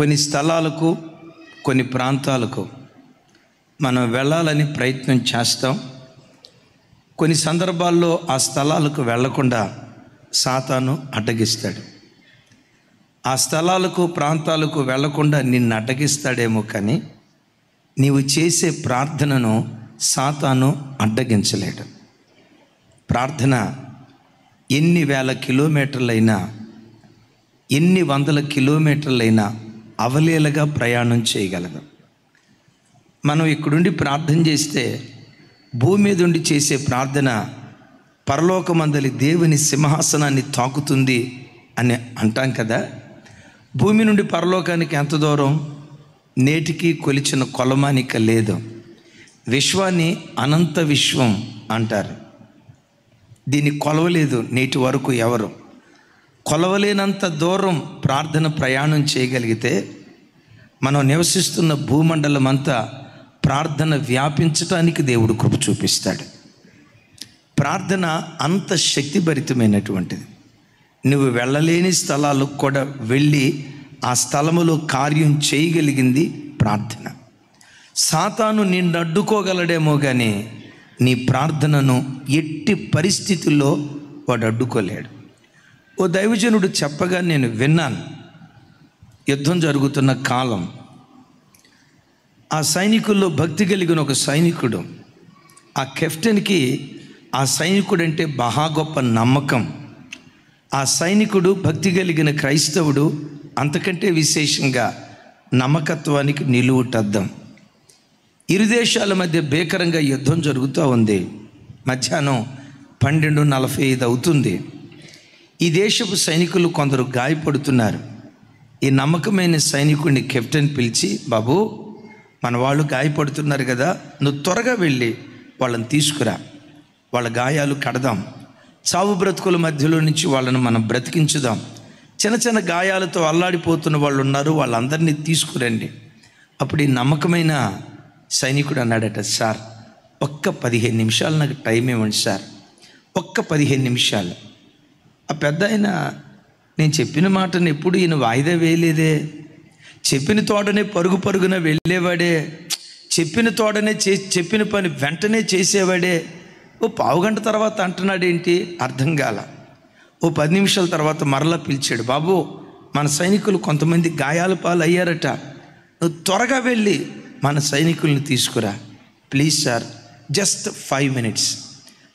కొన్ని స్థలాలకు, కొన్ని ప్రాంతాలకు మనం వెళ్ళాలని ప్రయత్నం చేస్తాం. కొన్ని సందర్భాల్లో ఆ స్థలాలకు వెళ్లకుండా సాతాను అడ్డగిస్తాడు. ఆ స్థలాలకు, ప్రాంతాలకు వెళ్లకుండా నిన్ను అడ్డగిస్తాడేమో, కానీ నీవు చేసే ప్రార్థనను సాతాను అడ్డగించలేడు. ప్రార్థన ఎన్ని వేల కిలోమీటర్లైనా, ఎన్ని వందల కిలోమీటర్లైనా అవలీలగా ప్రయాణం చేయగలదు. మనం ఇక్కడుండి ప్రార్థన చేస్తే భూమి మీద ఉండి చేసే ప్రార్థన పరలోకమందలి దేవుని సింహాసనాన్ని తాకుతుంది అని అంటాం కదా. భూమి నుండి పరలోకానికి ఎంత దూరం? నేటికి కొలిచిన కొలమానిక లేదు. విశ్వాన్ని అనంత విశ్వం అంటారు. దీన్ని కొలవలేదు నేటి వరకు ఎవరు. కొలవలేనంత దూరం ప్రార్థన ప్రయాణం చేయగలిగితే మనం నివసిస్తున్న భూమండలం అంతా ప్రార్థన వ్యాపించటానికి దేవుడు కృప చూపిస్తాడు. ప్రార్థన అంత శక్తిభరితమైనటువంటిది. నువ్వు వెళ్ళలేని స్థలాలకు కూడా వెళ్ళి ఆ స్థలములో కార్యం చేయగలిగింది ప్రార్థన. సాతాను నిన్ను అడ్డుకోగలడేమో కానీ నీ ప్రార్థనను ఎట్టి పరిస్థితుల్లో వాడు అడ్డుకోలేడు. ఓ దైవజనుడు చెప్పగా నేను విన్నాను. యుద్ధం జరుగుతున్న కాలం, ఆ సైనికుల్లో భక్తి కలిగిన ఒక సైనికుడు, ఆ కెప్టెన్కి ఆ సైనికుడు అంటే మహా గొప్ప నమ్మకం. ఆ సైనికుడు భక్తి కలిగిన క్రైస్తవుడు, అంతకంటే విశేషంగా నమ్మకత్వానికి నిలువుటద్దం. ఇరు దేశాల మధ్య భీకరంగా యుద్ధం జరుగుతూ ఉంది. మధ్యాహ్నం 12:45 అవుతుంది. ఈ దేశపు సైనికులు కొందరు గాయపడుతున్నారు. ఈ నమ్మకమైన సైనికుడిని కెప్టెన్ పిలిచి, బాబు, మన వాళ్ళు గాయపడుతున్నారు కదా, నువ్వు త్వరగా వెళ్ళి వాళ్ళని తీసుకురా, వాళ్ళ గాయాలు కడదాం, చావు బ్రతుకుల మధ్యలో నుంచి వాళ్ళని మనం బ్రతికించుదాం. చిన్న చిన్న గాయాలతో అల్లాడిపోతున్న వాళ్ళు ఉన్నారు, వాళ్ళందరినీ తీసుకురండి. అప్పుడు ఈ నమ్మకమైన సైనికుడు అన్నాడట, సార్ ఒక్క 15 నిమిషాలు నాకు టైం ఇవ్వండి సార్, ఒక్క 15 నిమిషాలు. ఆ పెద్ద ఆయన, నేను చెప్పిన మాటను ఎప్పుడు ఈయన వాయిదా వేయలేదే, చెప్పిన తోటనే పరుగు పరుగున వెళ్ళేవాడే, చెప్పిన తోటనే చెప్పిన పని వెంటనే చేసేవాడే, ఓ పావుగంట తర్వాత అంటున్నాడేంటి అర్థం కాల. ఓ 10 నిమిషాల తర్వాత మరలా పిలిచాడు, బాబు మన సైనికులు కొంతమంది గాయాల పాలు అయ్యారట, నువ్వు త్వరగా వెళ్ళి మన సైనికుల్ని తీసుకురా please sir, just 5 minutes.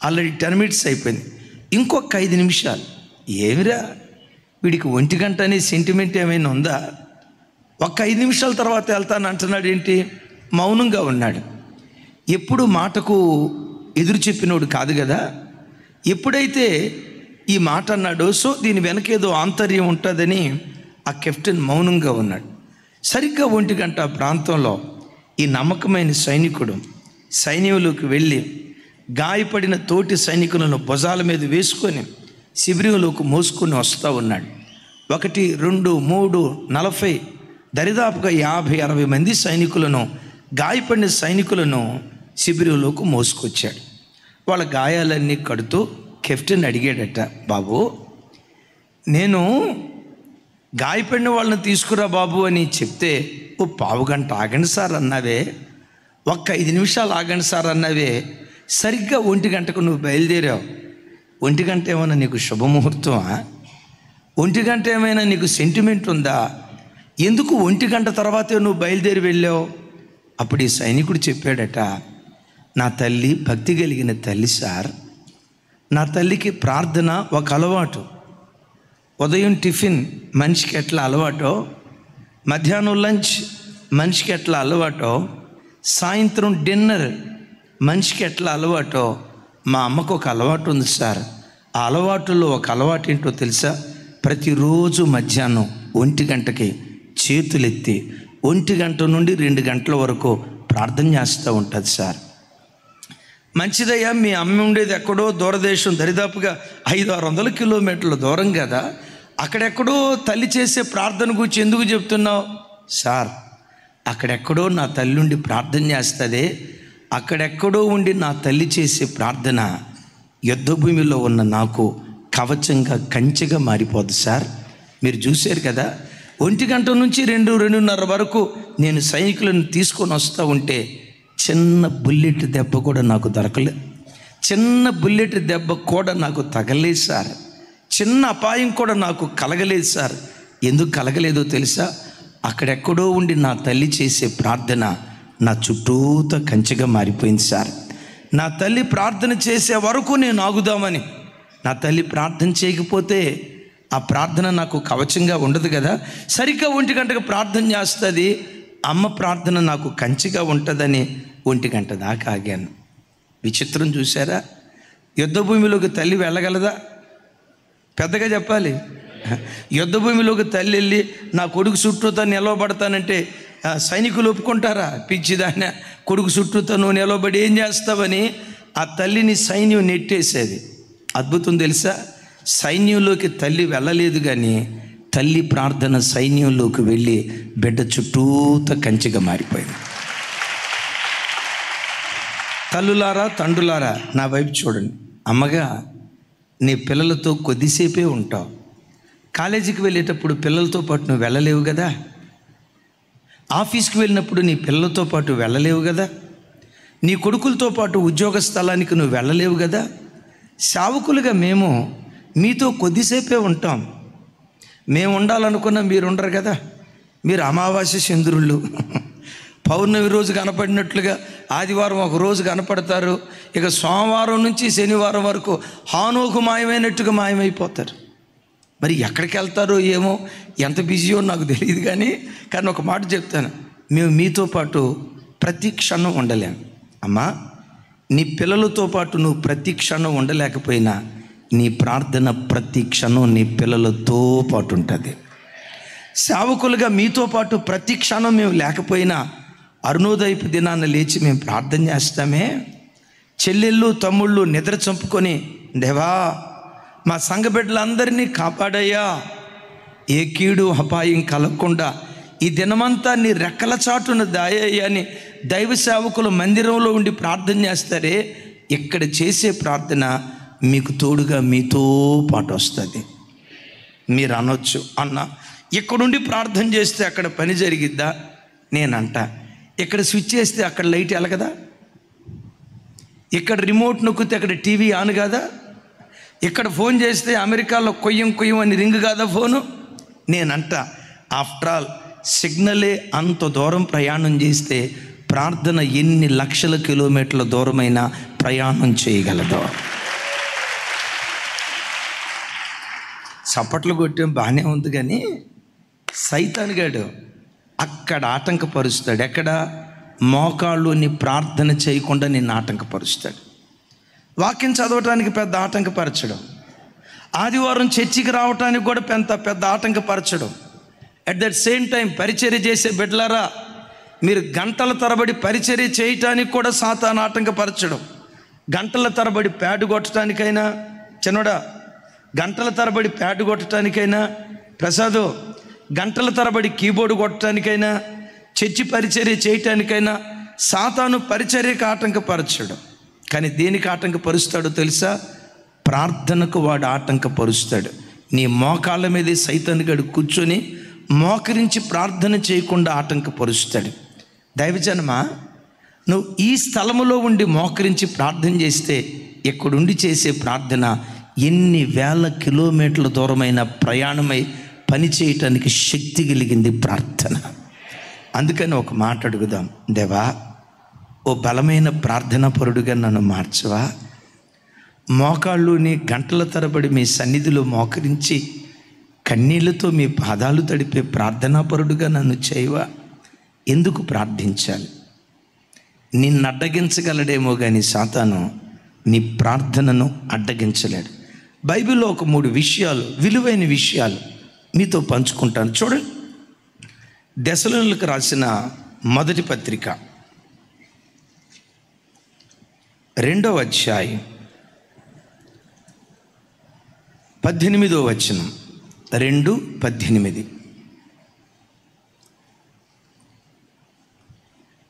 Already 10 minutes అయిపోయింది, ఇంకొక 5 నిమిషాలు. ఏమిరా వీడికి 1 గంట అనే సెంటిమెంట్ ఏమైనా ఉందా? ఒక్క 5 నిమిషాల తర్వాత వెళ్తాను అంటున్నాడు ఏంటి? మౌనంగా ఉన్నాడు. ఎప్పుడు మాటకు ఎదురు చెప్పినోడు కాదు కదా. ఎప్పుడైతే ఈ మాట అన్నాడో, సో దీని వెనకేదో ఆంతర్యం ఉంటుందని ఆ కెప్టెన్ మౌనంగా ఉన్నాడు. సరిగ్గా 1 గంట ప్రాంతంలో ఈ నమ్మకమైన సైనికుడు సైన్యంలోకి వెళ్ళి గాయపడిన తోటి సైనికులను భుజాల మీద వేసుకొని శిబిరంలోకి మోసుకొని వస్తూ ఉన్నాడు. 1, 2, 3, 40 దరిదాపుగా 50-60 మంది సైనికులను, గాయపడిన సైనికులను శిబిరంలోకి మోసుకొచ్చాడు. వాళ్ళ గాయాలన్నీ కడుతూ కెప్టెన్ అడిగాడట, బాబు నేను గాయపడిన వాళ్ళని తీసుకురా బాబు అని చెప్తే, ఓ పావుగంట ఆగండి సార్ అన్నావే, ఒక్క 5 నిమిషాలు ఆగండి సార్ అన్నావే, సరిగ్గా 1 గంటకు నువ్వు బయలుదేరావు. 1 గంట ఏమైనా నీకు శుభముహూర్తమా? 1 గంట ఏమైనా నీకు సెంటిమెంట్ ఉందా? ఎందుకు 1 గంట తర్వాతే నువ్వు బయలుదేరి వెళ్ళావు? అప్పుడు ఈ సైనికుడు చెప్పాడట, నా తల్లి భక్తి కలిగిన తల్లి సార్, నా తల్లికి ప్రార్థన ఒక అలవాటు. ఉదయం టిఫిన్ మనిషికి ఎట్లా అలవాటో, మధ్యాహ్నం లంచ్ మనిషికి ఎట్లా అలవాటో, సాయంత్రం డిన్నర్ మనిషికి ఎట్లా అలవాటో, మా అమ్మకు ఒక అలవాటు ఉంది సార్. ఆ అలవాటులో ఒక అలవాటు ఏంటో తెలుసా? ప్రతిరోజు మధ్యాహ్నం 1 గంటకి చేతులెత్తి 1 గంట నుండి 2 గంటల వరకు ప్రార్థన చేస్తూ ఉంటుంది సార్. మంచిదయ్యా, మీ అమ్మ ఉండేది ఎక్కడో దూరదేశం, దరిదాపుగా 500-600 కిలోమీటర్ల దూరం కదా, అక్కడెక్కడో తల్లి చేసే ప్రార్థన గురించి ఎందుకు చెప్తున్నావు? సార్ అక్కడెక్కడో నా తల్లి ఉండి ప్రార్థన చేస్తుంది, అక్కడెక్కడో ఉండి నా తల్లి చేసే ప్రార్థన యుద్ధభూమిలో ఉన్న నాకు కవచంగా, కంచెగా మారిపోదు సార్. మీరు చూశారు కదా, 1 గంట నుంచి 2:30 వరకు నేను సైనికులను తీసుకొని వస్తూ ఉంటే చిన్న బుల్లెట్ దెబ్బ కూడా నాకు దొరకలేదు. చిన్న బుల్లెట్ దెబ్బ కూడా నాకు తగలేదు సార్. చిన్న అపాయం కూడా నాకు కలగలేదు సార్. ఎందుకు కలగలేదో తెలుసా? అక్కడెక్కడో ఉండి నా తల్లి చేసే ప్రార్థన నా చుట్టూతో కంచెగా మారిపోయింది సార్. నా తల్లి ప్రార్థన చేసే వరకు నేను ఆగుదామని. నా తల్లి ప్రార్థన చేయకపోతే ఆ ప్రార్థన నాకు కవచంగా ఉండదు కదా. సరిగ్గా 1 గంటకు ప్రార్థన చేస్తుంది, అమ్మ ప్రార్థన నాకు కంచిగా ఉంటుందని 1 గంట దాకా ఆగాను. విచిత్రం చూసారా? యుద్ధ భూమిలోకి తల్లి వెళ్ళగలదా? పెద్దగా చెప్పాలి. యుద్ధ భూమిలోకి తల్లి వెళ్ళి నా కొడుకు చుట్టూతో నిలవబడతానంటే సైనికులు ఒప్పుకుంటారా? పిచ్చిదాన్ని, కొడుకు చుట్టూతో నువ్వు నిలవబడి ఏం చేస్తావని ఆ తల్లిని సైన్యం నెట్టేసేది. అద్భుతం తెలుసా? సైన్యంలోకి తల్లి వెళ్ళలేదు, కానీ తల్లి ప్రార్థన సైన్యంలోకి వెళ్ళి బిడ్డ చుట్టూతో కంచిగా మారిపోయింది. తల్లులారా, తండ్రులారా, నా వైపు చూడండి. అమ్మగా నీ పిల్లలతో కొద్దిసేపే ఉంటావు. కాలేజీకి వెళ్ళేటప్పుడు పిల్లలతో పాటు నువ్వు వెళ్ళలేవు కదా. ఆఫీస్కి వెళ్ళినప్పుడు నీ పిల్లలతో పాటు వెళ్ళలేవు కదా. నీ కొడుకులతో పాటు ఉద్యోగ స్థలానికి నువ్వు వెళ్ళలేవు కదా. సేవకులుగా మేము మీతో కొద్దిసేపే ఉంటాం. మేము ఉండాలనుకున్నా మీరు ఉండరు కదా. మీరు అమావాస్య చంద్రుళ్ళు. పౌర్ణమి రోజు కనపడినట్లుగా ఆదివారం ఒక రోజు కనపడతారు. ఇక సోమవారం నుంచి శనివారం వరకు హానోకు మాయమైనట్టుగా మాయమైపోతారు. మరి ఎక్కడికి వెళ్తారో ఏమో, ఎంత బిజీయో నాకు తెలియదు. కానీ ఒక మాట చెప్తాను, మేము మీతో పాటు ప్రతి క్షణం ఉండలేము. అమ్మా, నీ పిల్లలతో పాటు నువ్వు ప్రతి క్షణం ఉండలేకపోయినా నీ ప్రార్థన ప్రతి క్షణం నీ పిల్లలతో పాటు ఉంటుంది. సేవకులుగా మీతో పాటు ప్రతి క్షణం మేము లేకపోయినా అరుణోదయపు దినాన్న లేచి మేము ప్రార్థన చేస్తామే. చెల్లెళ్ళు తమ్ముళ్ళు నిద్ర చంపుకొని, దేవా మా సంఘ బిడ్డలందరినీ కాపాడయ్యా, ఏ కీడు అపాయం కలగకుండా ఈ దినమంతా నీ రెక్కల చాటున దాయ్యా అని దైవ సేవకులు మందిరంలో ఉండి ప్రార్థన చేస్తారే. ఇక్కడ చేసే ప్రార్థన మీకు తోడుగా మీతో పాటు వస్తుంది. మీరు అనొచ్చు, అన్న ఇక్కడుండి ప్రార్థన చేస్తే అక్కడ పని జరిగిద్దా? నేనంట, ఇక్కడ స్విచ్ చేస్తే అక్కడ లైట్ వెలగదా? ఇక్కడ రిమోట్ నొక్కితే అక్కడ టీవీ ఆన్ కాదా? ఇక్కడ ఫోన్ చేస్తే అమెరికాలో కొయ్యం అని రింగ్ కాదా ఫోను? నేనంట, ఆఫ్టర్ ఆల్ సిగ్నలే అంత దూరం ప్రయాణం చేస్తే ప్రార్థన ఎన్ని లక్షల కిలోమీటర్ల దూరమైనా ప్రయాణం చేయగలదు. చప్పట్లు కొట్టడం బాగానే ఉంది, కానీ సైతానుగాడు అక్కడ ఆటంకపరుస్తాడు. ఎక్కడ? మోకాళ్ళుని ప్రార్థన చేయకుండా నిన్ను ఆటంకపరుస్తాడు. వాక్యం చదవటానికి పెద్ద ఆటంకపరచడం, ఆదివారం చర్చికి రావటానికి కూడా పెద్ద ఆటంకపరచడం. అట్ దట్ సేమ్ టైం పరిచర్య చేసే బిడ్డలారా, మీరు గంటల తరబడి పరిచర్య చేయటానికి కూడా సాతాను ఆటంకపరచడం. గంటల తరబడి ప్యాడ్ కొట్టడానికైనా, చిన్నోడా గంటల తరబడి ప్యాడ్ కొట్టడానికైనా, ప్రసాదు గంటల తరబడి కీబోర్డు కొట్టడానికైనా, చర్చి పరిచర్య చేయటానికైనా సాతాను పరిచర్యకు ఆటంకపరచడం. కానీ దేనికి ఆటంకపరుస్తాడో తెలుసా? ప్రార్థనకు వాడు ఆటంకపరుస్తాడు. నీ మోకాళ్ళ మీదే సైతానుగాడు కూర్చొని మోకరించి ప్రార్థన చేయకుండా ఆటంకపరుస్తాడు. దైవజనమా, నువ్వు ఈ స్థలములో ఉండి మోకరించి ప్రార్థన చేస్తే ఎక్కడుండి చేసే ప్రార్థన ఎన్ని వేల కిలోమీటర్ల దూరమైన ప్రయాణమై పని చేయటానికి శక్తి కలిగింది ప్రార్థన. అందుకని ఒక మాట అడుగుదాం, దేవా ఓ బలమైన ప్రార్థనా పరుడుగా నన్ను మార్చవా? మోకాళ్ళుని గంటల తరబడి మీ సన్నిధిలో మోకరించి కన్నీళ్లతో మీ పాదాలు తడిపే ప్రార్థనా పరుడుగా నన్ను చేయవా? ఎందుకు ప్రార్థించాలి? నిన్ను అడ్డగించగలడేమో కానీ సాతాను నీ ప్రార్థనను అడ్డగించలేడు. బైబిల్లో ఒక 3 విషయాలు, విలువైన విషయాలు మీతో పంచుకుంటాను. చూడండి, దెసలోనికీయులకు రాసిన మొదటి పత్రిక 2వ అధ్యాయం 18వ వచనం. 2:18.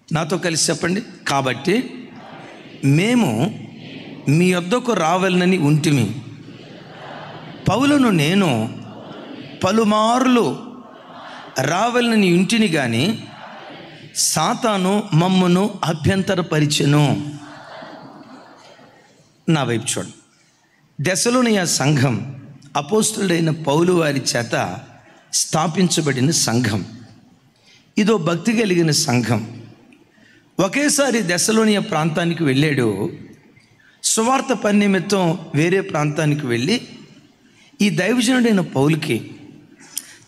నాతో కలిసి చెప్పండి. కాబట్టి మేము మీ యొద్దకు రావాలని ఉంటిమి. పౌలును నేను పలుమార్లు రావలనని ఇంటిని గాని సాతాను మమ్మును అభ్యంతరపరిచెను. నా వైపు చూడండి. దెసలోనియ సంఘం అపోస్తులుడైన పౌలు వారి చేత స్థాపించబడిన సంఘం. ఇదో భక్తి కలిగిన సంఘం. ఒకేసారి దెసలోనియ ప్రాంతానికి వెళ్ళాడు. సువార్త పని నిమిత్తం వేరే ప్రాంతానికి వెళ్ళి ఈ దైవజనుడైన పౌలుకి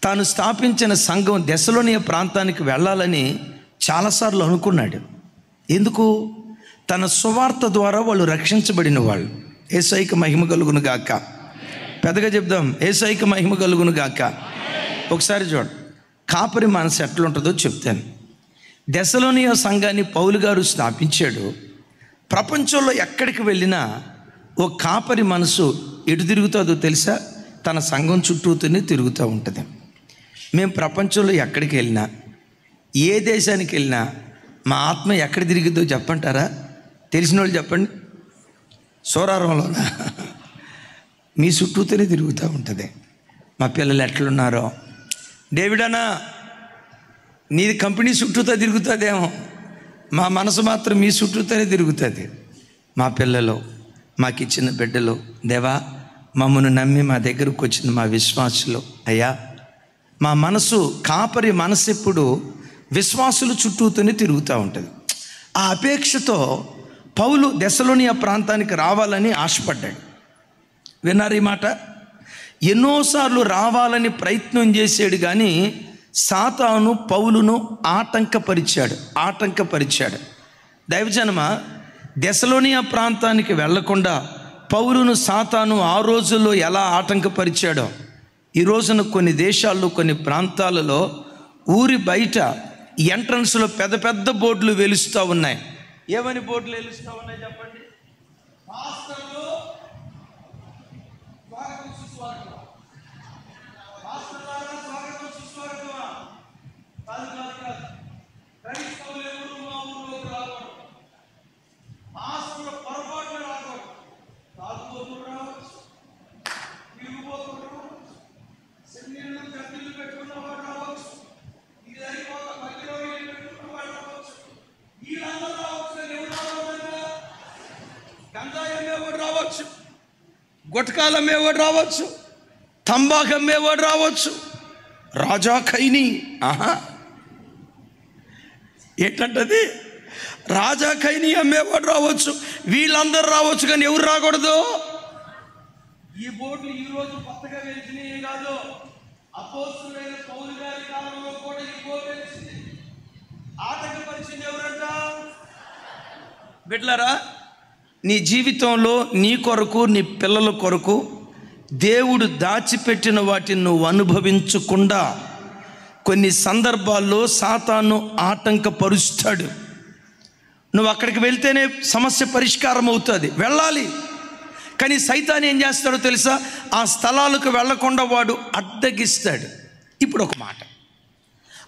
తాను స్థాపించిన సంఘం దెసలోనియ ప్రాంతానికి వెళ్ళాలని చాలాసార్లు అనుకున్నాడు. ఎందుకు? తన సువార్త ద్వారా వాళ్ళు రక్షించబడిన వాళ్ళు. యేసయ్యకి మహిమ కలుగును గాక. పెద్దగా చెప్దాం, యేసయ్యకి మహిమ కలుగును గాక. ఒకసారి చూడండి, కాపరి మనసు ఎట్లుంటుందో చెప్తాను. దెసలోనియ సంఘాన్ని పౌలు గారు స్థాపించాడు. ప్రపంచంలో ఎక్కడికి వెళ్ళినా ఓ కాపరి మనసు ఎటు తిరుగుతుందో తెలుసా? తన సంఘం చుట్టూతోనే తిరుగుతూ ఉంటుంది. మేము ప్రపంచంలో ఎక్కడికి వెళ్ళినా, ఏ దేశానికి వెళ్ళినా మా ఆత్మ ఎక్కడ తిరిగిద్దో చెప్పంటారా? తెలిసిన వాళ్ళు చెప్పండి. సోరారంలోనా? మీ చుట్టూతోనే తిరుగుతూ ఉంటుంది. మా పిల్లలు ఎట్లున్నారో, డేవిడనా నీది కంపెనీ చుట్టూతో తిరుగుతుందేమో, మా మనసు మాత్రం మీ చుట్టూతోనే తిరుగుతుంది. మా పిల్లలు, మాకు ఇచ్చిన బిడ్డలు, దేవా మమ్మల్ని నమ్మి మా దగ్గరకు వచ్చిన మా విశ్వాసులు, అయ్యా మా మనసు, కాపరి మనసు ఎప్పుడు విశ్వాసులు చుట్టూతోనే తిరుగుతూ ఉంటుంది. ఆ అపేక్షతో పౌలు దెసలోనియ ప్రాంతానికి రావాలని ఆశపడ్డాడు. విన్నారు ఈ మాట? ఎన్నోసార్లు రావాలని ప్రయత్నం చేశాడు, కానీ సాతాను పౌలును ఆటంకపరిచాడు. దైవజనమ, దెసలోనియ ప్రాంతానికి వెళ్లకుండా పౌలును సాతాను ఆ రోజుల్లో ఎలా ఆటంకపరిచాడో ఈ రోజున కొన్ని దేశాల్లో, కొన్ని ప్రాంతాలలో ఊరి బయట ఎంట్రన్స్లో పెద్ద పెద్ద బోర్డులు వెలుస్తూ ఉన్నాయి. ఏమని బోర్డులు వెలుస్తూ ఉన్నాయి చెప్పండి? రావచ్చు, గుట్కాలమ్మేవాడు రావచ్చు, తంబాకమ్మేవాడు రావచ్చు, రాజా ఖైనీ. ఏంటంటది? రాజా ఖైనీ అమ్మేవాడు రావచ్చు, వీళ్ళందరూ రావచ్చు, కానీ ఎవరు రాకూడదు? ఈ బోర్డులు ఈ రోజు కొత్తగా వెలిసినవి కాదు. అపోస్తులైన పౌలు గారి కాలంలో కూడా ఈ బోర్డు వెలిసింది. ఆటంకపరిచింది ఎవరంట? బిడ్డలారా, నీ జీవితంలో నీ కొరకు, నీ పిల్లల కొరకు దేవుడు దాచిపెట్టిన వాటిని నువ్వు అనుభవించకుండా కొన్ని సందర్భాల్లో సాతాను ఆటంకపరుస్తాడు. నువ్వు అక్కడికి వెళ్తేనే సమస్య పరిష్కారం అవుతుంది, వెళ్ళాలి. కానీ సైతాను ఏం చేస్తాడో తెలుసా? ఆ స్థలాలకు వెళ్లకుండా వాడు అడ్డగిస్తాడు. ఇప్పుడు ఒక మాట,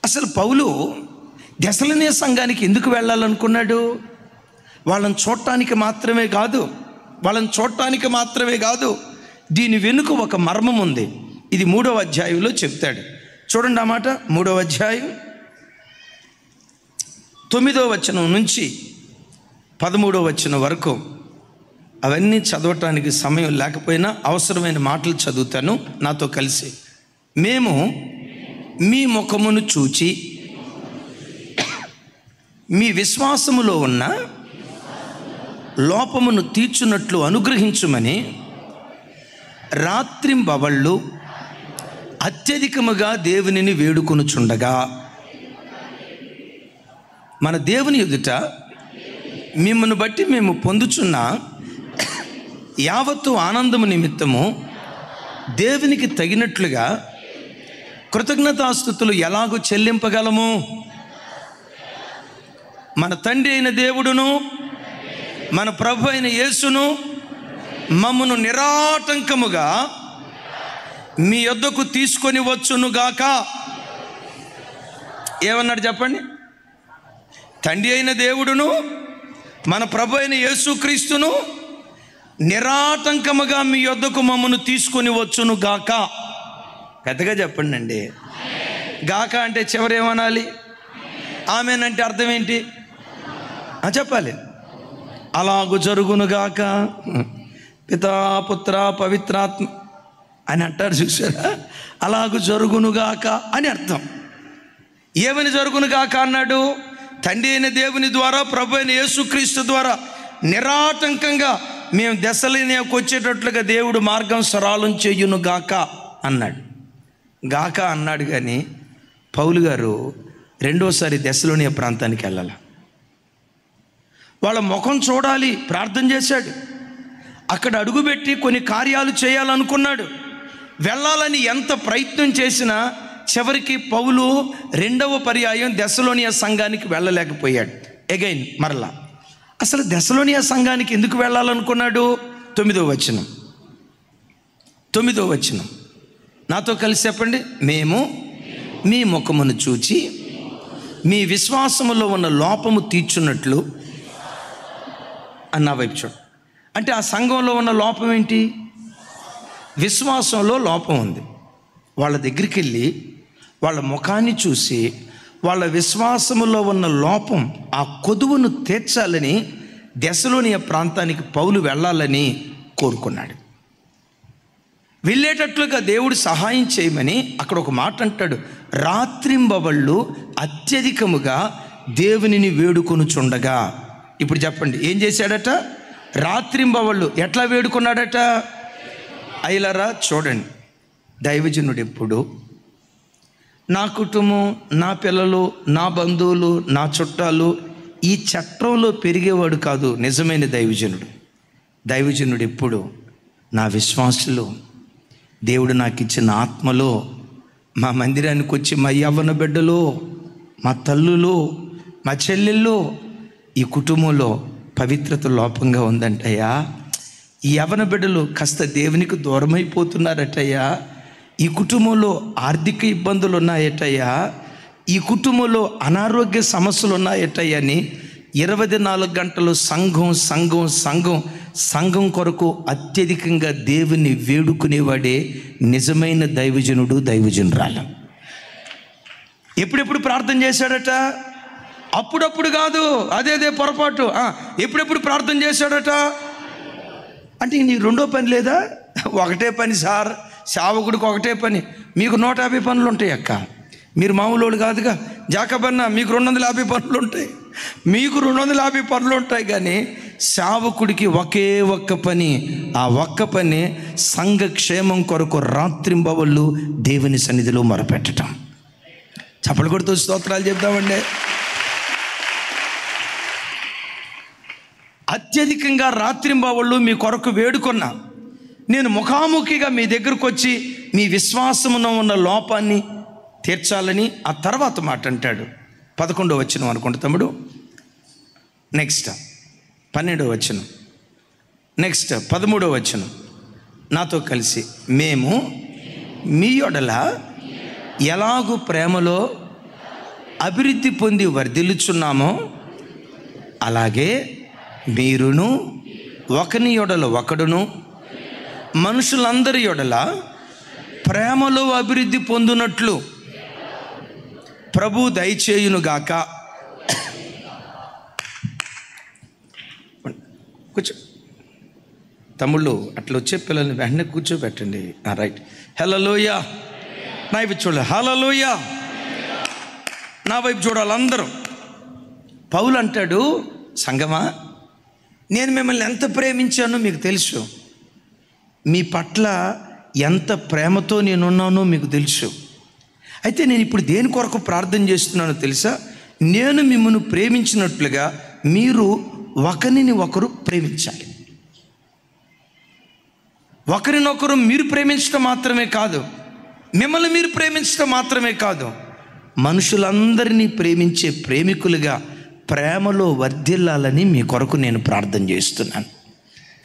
అసలు పౌలు దెసలోనియ సంఘానికి ఎందుకు వెళ్ళాలనుకున్నాడు? వాళ్ళని చూడటానికి మాత్రమే కాదు, దీని వెనుక ఒక మర్మం ఉంది. ఇది 3వ అధ్యాయంలో చెప్తాడు. చూడండి ఆ మాట. 3వ అధ్యాయం 9వ వచనం నుంచి 13వ వచనం వరకు. అవన్నీ చదవటానికి సమయం లేకపోయినా అవసరమైన మాటలు చదువుతాను నాతో కలిసి. మేము మీ ముఖమును చూచి మీ విశ్వాసములో ఉన్న లోపమును తీర్చున్నట్లు అనుగ్రహించుమని రాత్రింబవళ్ళు అత్యధికముగా దేవునిని వేడుకొనుచుండగా, మన దేవుని ఎదుట మిమ్మల్ని బట్టి మేము పొందుచున్న యావత్తు ఆనందము నిమిత్తము దేవునికి తగినట్లుగా కృతజ్ఞతాస్తుతులు ఎలాగూ చెల్లింపగలము? మన తండ్రి అయిన దేవుడును మన ప్రభు అయిన యేసును మమ్మను నిరాటంకముగా మీ యొద్దకు తీసుకొని వచ్చునుగాక. ఏమన్నాడు చెప్పండి? తండ్రి అయిన దేవుడును మన ప్రభు అయిన యేసుక్రీస్తును నిరాటంకముగా మీ యొద్దకు మమ్మను తీసుకొని వచ్చునుగాక. పెద్దగా చెప్పండి అండి. గాక అంటే చివరేమనాలి? ఆమెన్ అంటే అర్థం ఏంటి చెప్పాలి. అలాగు జరుగునుగాక పితా పుత్ర పవిత్రాత్మ అని అంటారు చూసారా? అలాగు జరుగునుగాక అని అర్థం. ఏమని జరుగునుగాక అన్నాడు? తండ్రి అయిన దేవుని ద్వారా, ప్రభు అయిన యేసుక్రీస్తు ద్వారా నిరాటంకంగా మేము దెస్సలోనియకు వచ్చేటట్లుగా దేవుడు మార్గం సరళం చెయ్యును గాక అన్నాడు. గాక అన్నాడు కానీ పౌలు గారు రెండోసారి దెస్సలోనియ ప్రాంతానికి వెళ్ళాలి. వాళ్ళ ముఖం చూడాలి ప్రార్థన చేశాడు. అక్కడ అడుగుపెట్టి కొన్ని కార్యాలు చేయాలనుకున్నాడు. వెళ్ళాలని ఎంత ప్రయత్నం చేసినా చివరికి పౌలు రెండవ పర్యాయం దెస్సలోనియ సంఘానికి వెళ్ళలేకపోయాడు. అగైన్ మరలా అసలు దెస్సలోనియ సంఘానికి ఎందుకు వెళ్ళాలనుకున్నాడు? 9వ వచనం నాతో కలిసి చెప్పండి. మేము మీ ముఖమును చూచి మీ విశ్వాసములో ఉన్న లోపము తీర్చున్నట్లు అన్న వైపు చూడు. అంటే ఆ సంఘంలో ఉన్న లోపం ఏంటి? విశ్వాసంలో లోపం ఉంది. వాళ్ళ దగ్గరికి వెళ్ళి వాళ్ళ ముఖాన్ని చూసి వాళ్ళ విశ్వాసములో ఉన్న లోపం, ఆ కొదువును తీర్చాలని దెస్సలోనియ ప్రాంతానికి పౌలు వెళ్ళాలని కోరుకున్నాడు. వెళ్ళేటట్లుగా దేవుడు సహాయం చేయమని అక్కడ ఒక మాట అంటాడు. రాత్రింబవళ్ళు అత్యధికముగా దేవునిని వేడుకొనుచుండగా. ఇప్పుడు చెప్పండి, ఏం చేశాడట? రాత్రింబవళ్ళు ఎట్లా వేడుకున్నాడట? అయ్యలారా చూడండి, దైవజనుడు ఎప్పుడు నా కుటుంబం, నా పిల్లలు, నా బంధువులు, నా చుట్టాలు ఈ చట్రంలో పెరిగేవాడు కాదు నిజమైన దైవజనుడు. దైవజనుడు ఎప్పుడు నా విశ్వాసులు, దేవుడు నాకు ఇచ్చిన ఆత్మలో, మా మందిరానికి వచ్చి మా యవ్వన బిడ్డలు, మా తల్లులు, మా చెల్లెళ్ళు, ఈ కుటుంబంలో పవిత్రత లోపంగా ఉందంటయ్యా, ఈ యవ్వన బిడ్డలు కాస్త దేవునికి దూరమైపోతున్నారటయ్యా, ఈ కుటుంబంలో ఆర్థిక ఇబ్బందులు ఉన్నాయటయ్యా, ఈ కుటుంబంలో అనారోగ్య సమస్యలు ఉన్నాయటయ్యా అని 24 గంటలు సంఘం కొరకు అత్యధికంగా దేవుని వేడుకునేవాడే నిజమైన దైవజనుడు, దైవజనురాలు. ఎప్పుడెప్పుడు ప్రార్థన చేశాడట? అప్పుడప్పుడు కాదు, అదే పొరపాటు. ఎప్పుడెప్పుడు ప్రార్థన చేశాడట? అంటే నీకు రెండో పని లేదా? ఒకటే పని సార్, సేవకుడికి ఒకటే పని. మీకు 150 పనులు ఉంటాయి అక్క, మీరు మామూలు వాళ్ళు కాదుగా. జాకబన్నా మీకు 250 పనులు ఉంటాయి, మీకు 250 పనులు ఉంటాయి. కానీ సేవకుడికి ఒకే ఒక్క పని, ఆ ఒక్క పని సంఘ క్షేమం కొరకు రాత్రింబవళ్ళు దేవుని సన్నిధిలో మొరపెట్టడం. చప్పలు కొడుతూ స్తోత్రాలు చెప్దామండి. అత్యధికంగా రాత్రింబవళ్ళు మీ కొరకు వేడుకున్నా, నేను ముఖాముఖిగా మీ దగ్గరకు వచ్చి మీ విశ్వాసమున ఉన్న లోపాన్ని తీర్చాలని. ఆ తర్వాత మాట అంటాడు 11వ వచనం అనుకుంటా తమ్ముడు. నెక్స్ట్ 12వ వచనం, నెక్స్ట్ 13వ వచనం నాతో కలిసి. మేము మీ యొడల ఎలాగూ ప్రేమలో అభివృద్ధి పొంది వర్ధిల్లుచున్నామో అలాగే మీరును ఒకని యొడల ఒకడును మనుషులందరి యొడల ప్రేమలో అభివృద్ధి పొందునట్లు ప్రభు దయచేయునుగాక. కూర్చో తమ్ముళ్ళు, అట్లా వచ్చే పిల్లల్ని వెంటనే కూర్చోబెట్టండి. రైట్. హల్లెలూయా. నా వైపు చూడాలి. హల్లెలూయా. నా వైపు చూడాలి అందరూ. పౌలు అంటాడు, సంగమా, నేను మిమ్మల్ని ఎంత ప్రేమించానో మీకు తెలుసు, మీ పట్ల ఎంత ప్రేమతో నేనున్నానో మీకు తెలుసు. అయితే నేను ఇప్పుడు దేని కొరకు ప్రార్థన చేస్తున్నానో తెలుసా? నేను మిమ్మల్ని ప్రేమించినట్లుగా మీరు ఒకరిని ఒకరు ప్రేమించాలి. ఒకరినొకరు మీరు ప్రేమించడం మాత్రమే కాదు, మిమ్మల్ని మీరు ప్రేమించడం మాత్రమే కాదు, మనుషులందరినీ ప్రేమించే ప్రేమికులుగా ప్రేమలో వర్ధిల్లాలని మీ కొరకు నేను ప్రార్థన చేస్తున్నాను.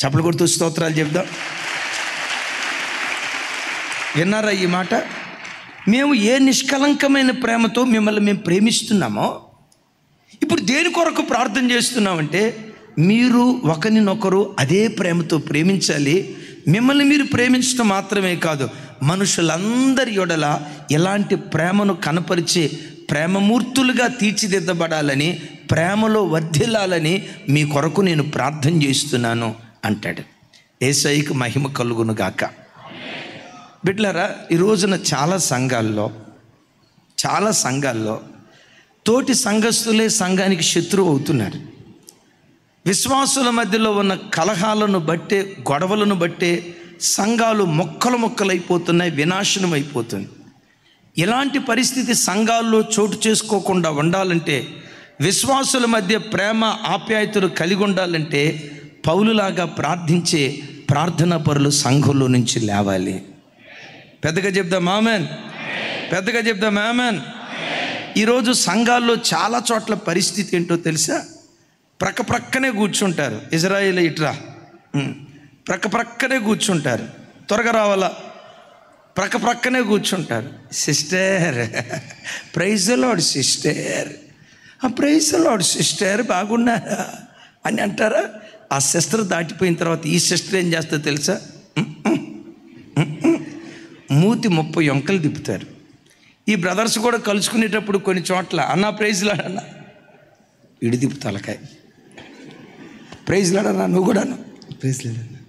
చప్పలు కొడుతూ స్తోత్రాలు చెప్దాం. విన్నారా ఈ మాట? మేము ఏ నిష్కలంకమైన ప్రేమతో మిమ్మల్ని మేము ప్రేమిస్తున్నామో ఇప్పుడు దేని కొరకు ప్రార్థన చేస్తున్నామంటే మీరు ఒకరినొకరు అదే ప్రేమతో ప్రేమించాలి. మిమ్మల్ని మీరు ప్రేమించడం మాత్రమే కాదు, మనుషులందరి యొడల ఎలాంటి ప్రేమను కనపరిచే ప్రేమమూర్తులుగా తీర్చిదిద్దబడాలని, ప్రేమలో వర్ధిల్లాలని మీ కొరకు నేను ప్రార్థన చేస్తున్నాను అంటాడు. యేసయ్యకు మహిమ కలుగును గాక. బిడ్డలారా, ఈ రోజున చాలా సంఘాల్లో తోటి సంఘస్థులే సంఘానికి శత్రువు అవుతున్నారు. విశ్వాసుల మధ్యలో ఉన్న కలహాలను బట్టే, గొడవలను బట్టే సంఘాలు మొక్కలైపోతున్నాయి, వినాశనం అయిపోతుంది. ఇలాంటి పరిస్థితి సంఘాల్లో చోటు చేసుకోకుండా ఉండాలంటే, విశ్వాసుల మధ్య ప్రేమ ఆప్యాయతలు కలిగి ఉండాలంటే, పౌలులాగా ప్రార్థించే ప్రార్థనా పరులు సంఘంలో నుంచి లేవాలి. పెద్దగా చెప్దాం ఆమెన్. పెద్దగా చెప్దాం ఆమెన్. ఈరోజు సంఘాల్లో చాలా చోట్ల పరిస్థితి ఏంటో తెలుసా? ప్రక్కనే కూర్చుంటారు. ఇజ్రాయేల్ ఇట్రా, ప్రక్కనే కూర్చుంటారు. త్వరగా రావాలా, ప్రక్కనే కూర్చుంటారు. Sister, praise the Lord sister, praise the Lord sister, బాగున్నారా అని అంటారా? ఆ సిస్టర్ దాటిపోయిన తర్వాత ఈ సిస్టర్ ఏం చేస్తుందో తెలుసా? మూతి 30 వంకలు తిప్పుతారు. ఈ బ్రదర్స్ కూడా కలుసుకునేటప్పుడు కొన్ని చోట్ల అన్నా ప్రైజ్ లాడన్నా, ఇడి తిప్పు తలకాయ, ప్రైజ్ లాడన్నా, నువ్వు కూడా ప్రైజ్ లాడన్నా.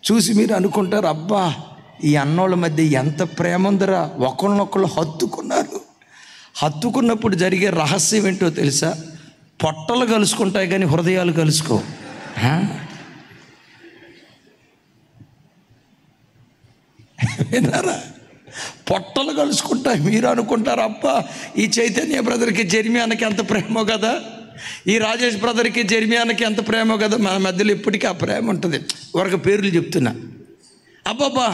చూసి మీరు అనుకుంటారు, అబ్బా ఈ అన్నోళ్ళ మధ్య ఎంత ప్రేమ ఉందరా, ఒకళ్ళనొకళ్ళు హత్తుకున్నప్పుడు జరిగే రహస్యం ఏంటో తెలుసా? పొట్టలు కలుసుకుంటాయి కానీ హృదయాలు కలుసుకో. విన్నారా? పొట్టలు కలుసుకుంటాయి. మీరు అనుకుంటారు, అబ్బా ఈ చైతన్య బ్రదర్కి జెర్మియాకి ఎంత ప్రేమో కదా, ఈ రాజేష్ బ్రదర్కి జెర్మియాకి ఎంత ప్రేమో కదా. మన మధ్యలో ఇప్పటికీ ఆ ప్రేమ ఉంటుంది. వరకు పేర్లు చెప్తున్నా, అబ్బాబ్బా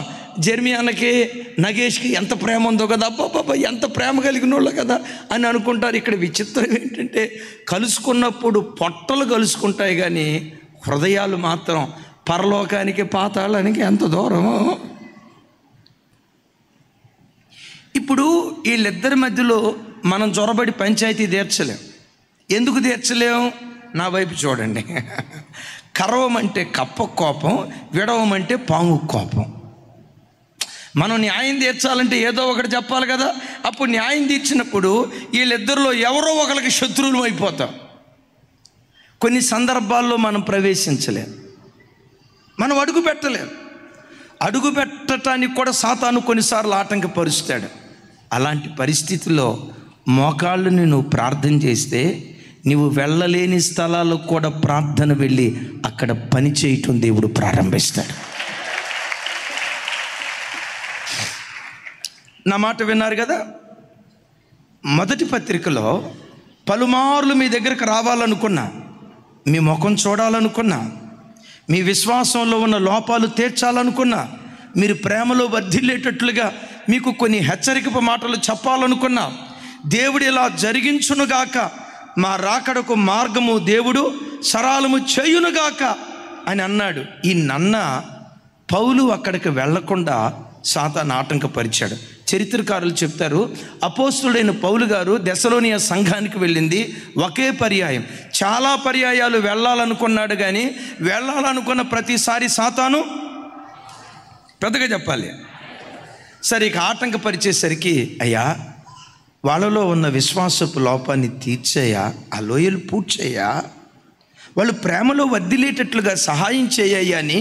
జెర్మియాకి నగేష్కి ఎంత ప్రేమ ఉందో కదా, అబ్బాబ్బా ఎంత ప్రేమ కలిగిన వాళ్ళు కదా అని అనుకుంటారు. ఇక్కడ విచిత్రం ఏంటంటే, కలుసుకున్నప్పుడు పొట్టలు కలుసుకుంటాయి కానీ హృదయాలు మాత్రం పరలోకానికి పాతాళానికి ఎంత దూరమో. ఇప్పుడు వీళ్ళిద్దరి మధ్యలో మనం జొరబడి పంచాయతీ తీర్చలేం. ఎందుకు తీర్చలేం? నా వైపు చూడండి. కరవమంటే కప్ప కోపం, విడవమంటే పాము కోపం. మనం న్యాయం తీర్చాలంటే ఏదో ఒకటి చెప్పాలి కదా. అప్పుడు న్యాయం తీర్చినప్పుడు వీళ్ళిద్దరిలో ఎవరో ఒకరికి శత్రువులు అయిపోతాం. కొన్ని సందర్భాల్లో మనం ప్రవేశించలేం, మనం అడుగు పెట్టలేం. అడుగు పెట్టడానికి కూడా సాతాను కొన్నిసార్లు ఆటంకపరుస్తాడు. అలాంటి పరిస్థితుల్లో మోకాళ్ళని నువ్వు ప్రార్థన చేస్తే, నువ్వు వెళ్ళలేని స్థలాలకు కూడా ప్రార్థన వెళ్ళి అక్కడ పని చేయటం దేవుడు ప్రారంభిస్తాడు. నా మాట విన్నారు కదా. మొదటి పత్రికలో పలుమార్లు మీ దగ్గరకు రావాలనుకున్నా, మీ ముఖం చూడాలనుకున్నా, మీ విశ్వాసంలో ఉన్న లోపాలు తీర్చాలనుకున్నా, మీరు ప్రేమలో వర్ధిల్లేటట్లుగా మీకు కొన్ని హెచ్చరికపు మాటలు చెప్పాలనుకున్నా, దేవుడు ఇలా జరిగించునుగాక, మా రాకడకు మార్గము దేవుడు సరాలము చేయునుగాక అని అన్నాడు. ఈ నన్న పౌలు అక్కడికి వెళ్లకుండా సాతాను ఆటంకపరిచాడు. చరిత్రకారులు చెప్తారు, అపోస్తుడైన పౌలు గారు దెసలోనియ సంఘానికి వెళ్ళింది ఒకే పర్యాయం. చాలా పర్యాయాలు వెళ్ళాలనుకున్నాడు కానీ వెళ్ళాలనుకున్న ప్రతిసారి సాతాను, పెద్దగా చెప్పాలి, సరే ఇక ఆటంకపరిచేసరికి, అయ్యా వాళ్ళలో ఉన్న విశ్వాసపు లోపాన్ని తీర్చేయా, ఆ లోయలు పూడ్చేయా, వాళ్ళు ప్రేమలో వర్ధిల్లేటట్లుగా సహాయం చేయ్యా అని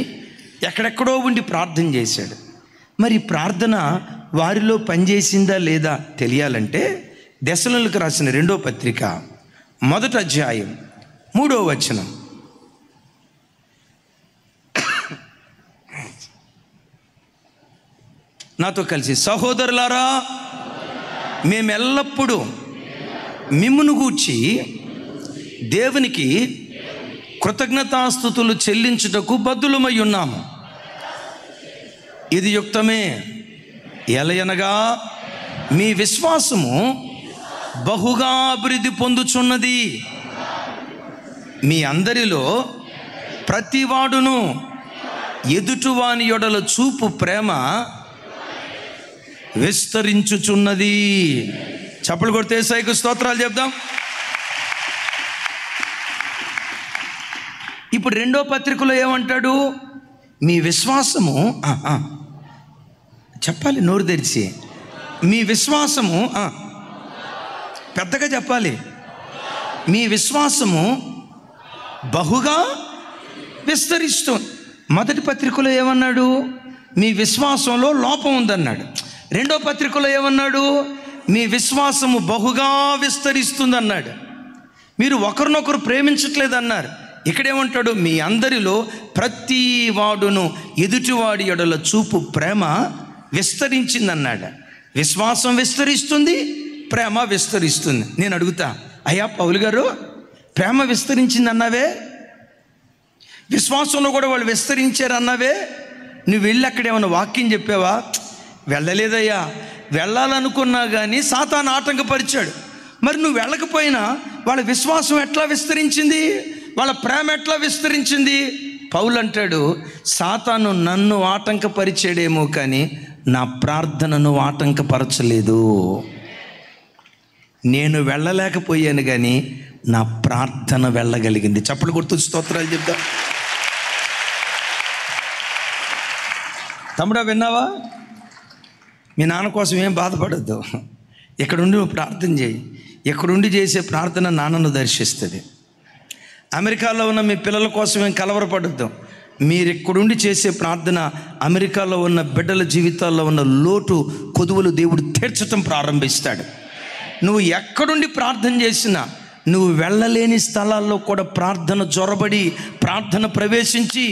ఎక్కడెక్కడో ఉండి ప్రార్థన చేశాడు. మరి ప్రార్థన వారిలో పనిచేసిందా లేదా తెలియాలంటే దెసలోనికీయులకు రాసిన 2వ పత్రిక 1వ అధ్యాయం 3వ వచనం. నాతో కలిసి, సహోదరులారా, మేమెల్లప్పుడూ మిమ్మును గూర్చి దేవునికి కృతజ్ఞతాస్తుతులు చెల్లించుటకు బద్దులమై ఉన్నాము. ఇది యుక్తమే. ఎలయనగా మీ విశ్వాసము బహుగా అభివృద్ధి పొందుచున్నది. మీ అందరిలో ప్రతివాడును ఎదుటివాని యొడల చూపు ప్రేమ విస్తరించుచున్నది. చప్పలు కొడితే యేసయ్యకు స్తోత్రాలు చెప్దాం. ఇప్పుడు 2వ పత్రికలో ఏమంటాడు? మీ విశ్వాసము చెప్పాలి నోరు తెరిచి. మీ విశ్వాసము పెద్దగా చెప్పాలి. మీ విశ్వాసము బహుగా విస్తరిస్తుంది. మొదటి పత్రికలో ఏమన్నాడు? మీ విశ్వాసంలో లోపం ఉందన్నాడు. రెండో పత్రికలో ఏమన్నాడు? మీ విశ్వాసము బహుగా విస్తరిస్తుంది అన్నాడు. మీరు ఒకరినొకరు ప్రేమించట్లేదన్నారు. ఇక్కడేమంటాడు? మీ అందరిలో ప్రతి వాడును ఎదుటివాడి ఎడల చూపు ప్రేమ విస్తరించిందన్నాడు. విశ్వాసం విస్తరిస్తుంది, ప్రేమ విస్తరిస్తుంది. నేను అడుగుతా, అయ్యా పౌలు గారు, ప్రేమ విస్తరించింది అన్నావే, విశ్వాసంలో కూడా వాళ్ళు విస్తరించారు అన్నావే, నువ్వు వెళ్ళి అక్కడేమన్నా వాక్యం చెప్పావా? వెళ్ళలేదయ్యా. వెళ్ళాలనుకున్నా కానీ సాతాను ఆటంకపరిచాడు. మరి నువ్వు వెళ్ళకపోయినా వాళ్ళ విశ్వాసం ఎట్లా విస్తరించింది? వాళ్ళ ప్రేమ ఎట్లా విస్తరించింది? పౌలు అంటాడు, సాతాను నన్ను ఆటంకపరిచాడేమో కానీ నా ప్రార్థనను ఆటంకపరచలేదు. నేను వెళ్ళలేకపోయాను కానీ నా ప్రార్థన వెళ్ళగలిగింది. చప్పట్లు కొడుతూ స్తోత్రాలు చెప్తా. తమ్ముడా, విన్నావా? మీ నాన్న కోసం ఏం బాధపడద్దు. ఇక్కడుండి నువ్వు ప్రార్థన చేయి. ఇక్కడుండి చేసే ప్రార్థన నాన్నను దర్శిస్తుంది. అమెరికాలో ఉన్న మీ పిల్లల కోసం ఏం కలవరపడద్దు. మీరు ఇక్కడుండి చేసే ప్రార్థన అమెరికాలో ఉన్న బిడ్డల జీవితాల్లో ఉన్న లోటు కొదువులు దేవుడు తీర్చటం ప్రారంభిస్తాడు. నువ్వు ఎక్కడుండి ప్రార్థన చేసినా, నువ్వు వెళ్ళలేని స్థలాల్లో కూడా ప్రార్థన జొరబడి, ప్రార్థన ప్రవేశించి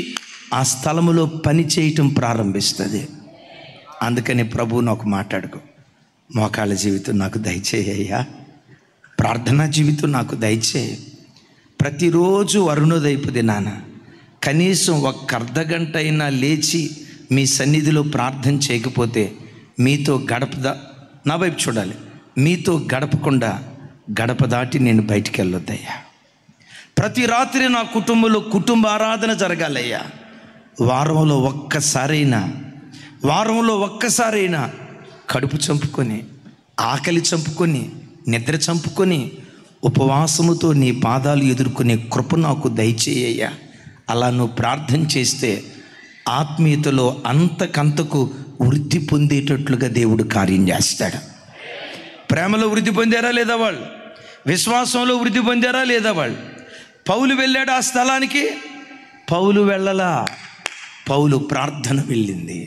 ఆ స్థలములో పని చేయటం ప్రారంభిస్తుంది. అందుకని ప్రభువు నాకు మాట్లాడుకో, మోకాళ్ళ జీవితం నాకు దయచేయ్యా, ప్రార్థనా జీవితం నాకు దయచేయి. ప్రతిరోజు అరుణోదయపు నాన్న కనీసం ఒక్క అర్ధగంట అయినా లేచి మీ సన్నిధిలో ప్రార్థన చేయకపోతే మీతో నా వైపు చూడాలి, మీతో గడపకుండా గడప దాటి నేను బయటికి వెళ్ళొద్దయ్యా. ప్రతి రాత్రి నా కుటుంబంలో కుటుంబ ఆరాధన జరగాలయ్యా. వారంలో ఒక్కసారైనా కడుపు చంపుకొని, ఆకలి చంపుకొని, నిద్ర చంపుకొని, ఉపవాసముతో నీ పాదాలు ఎదుర్కొనే కృప నాకు దయచేయ్యా. అలా నువ్వు ప్రార్థన చేస్తే ఆత్మీయతలో అంతకంతకు వృద్ధి పొందేటట్లుగా దేవుడు కార్యం చేస్తాడు. ప్రేమలో వృద్ధి పొందారా లేదా వాళ్ళు? విశ్వాసంలో వృద్ధి పొందారా లేదా వాళ్ళు? పౌలు వెళ్ళాడు ఆ స్థలానికి? పౌలు వెళ్ళలా, పౌలు ప్రార్థన వెళ్ళింది.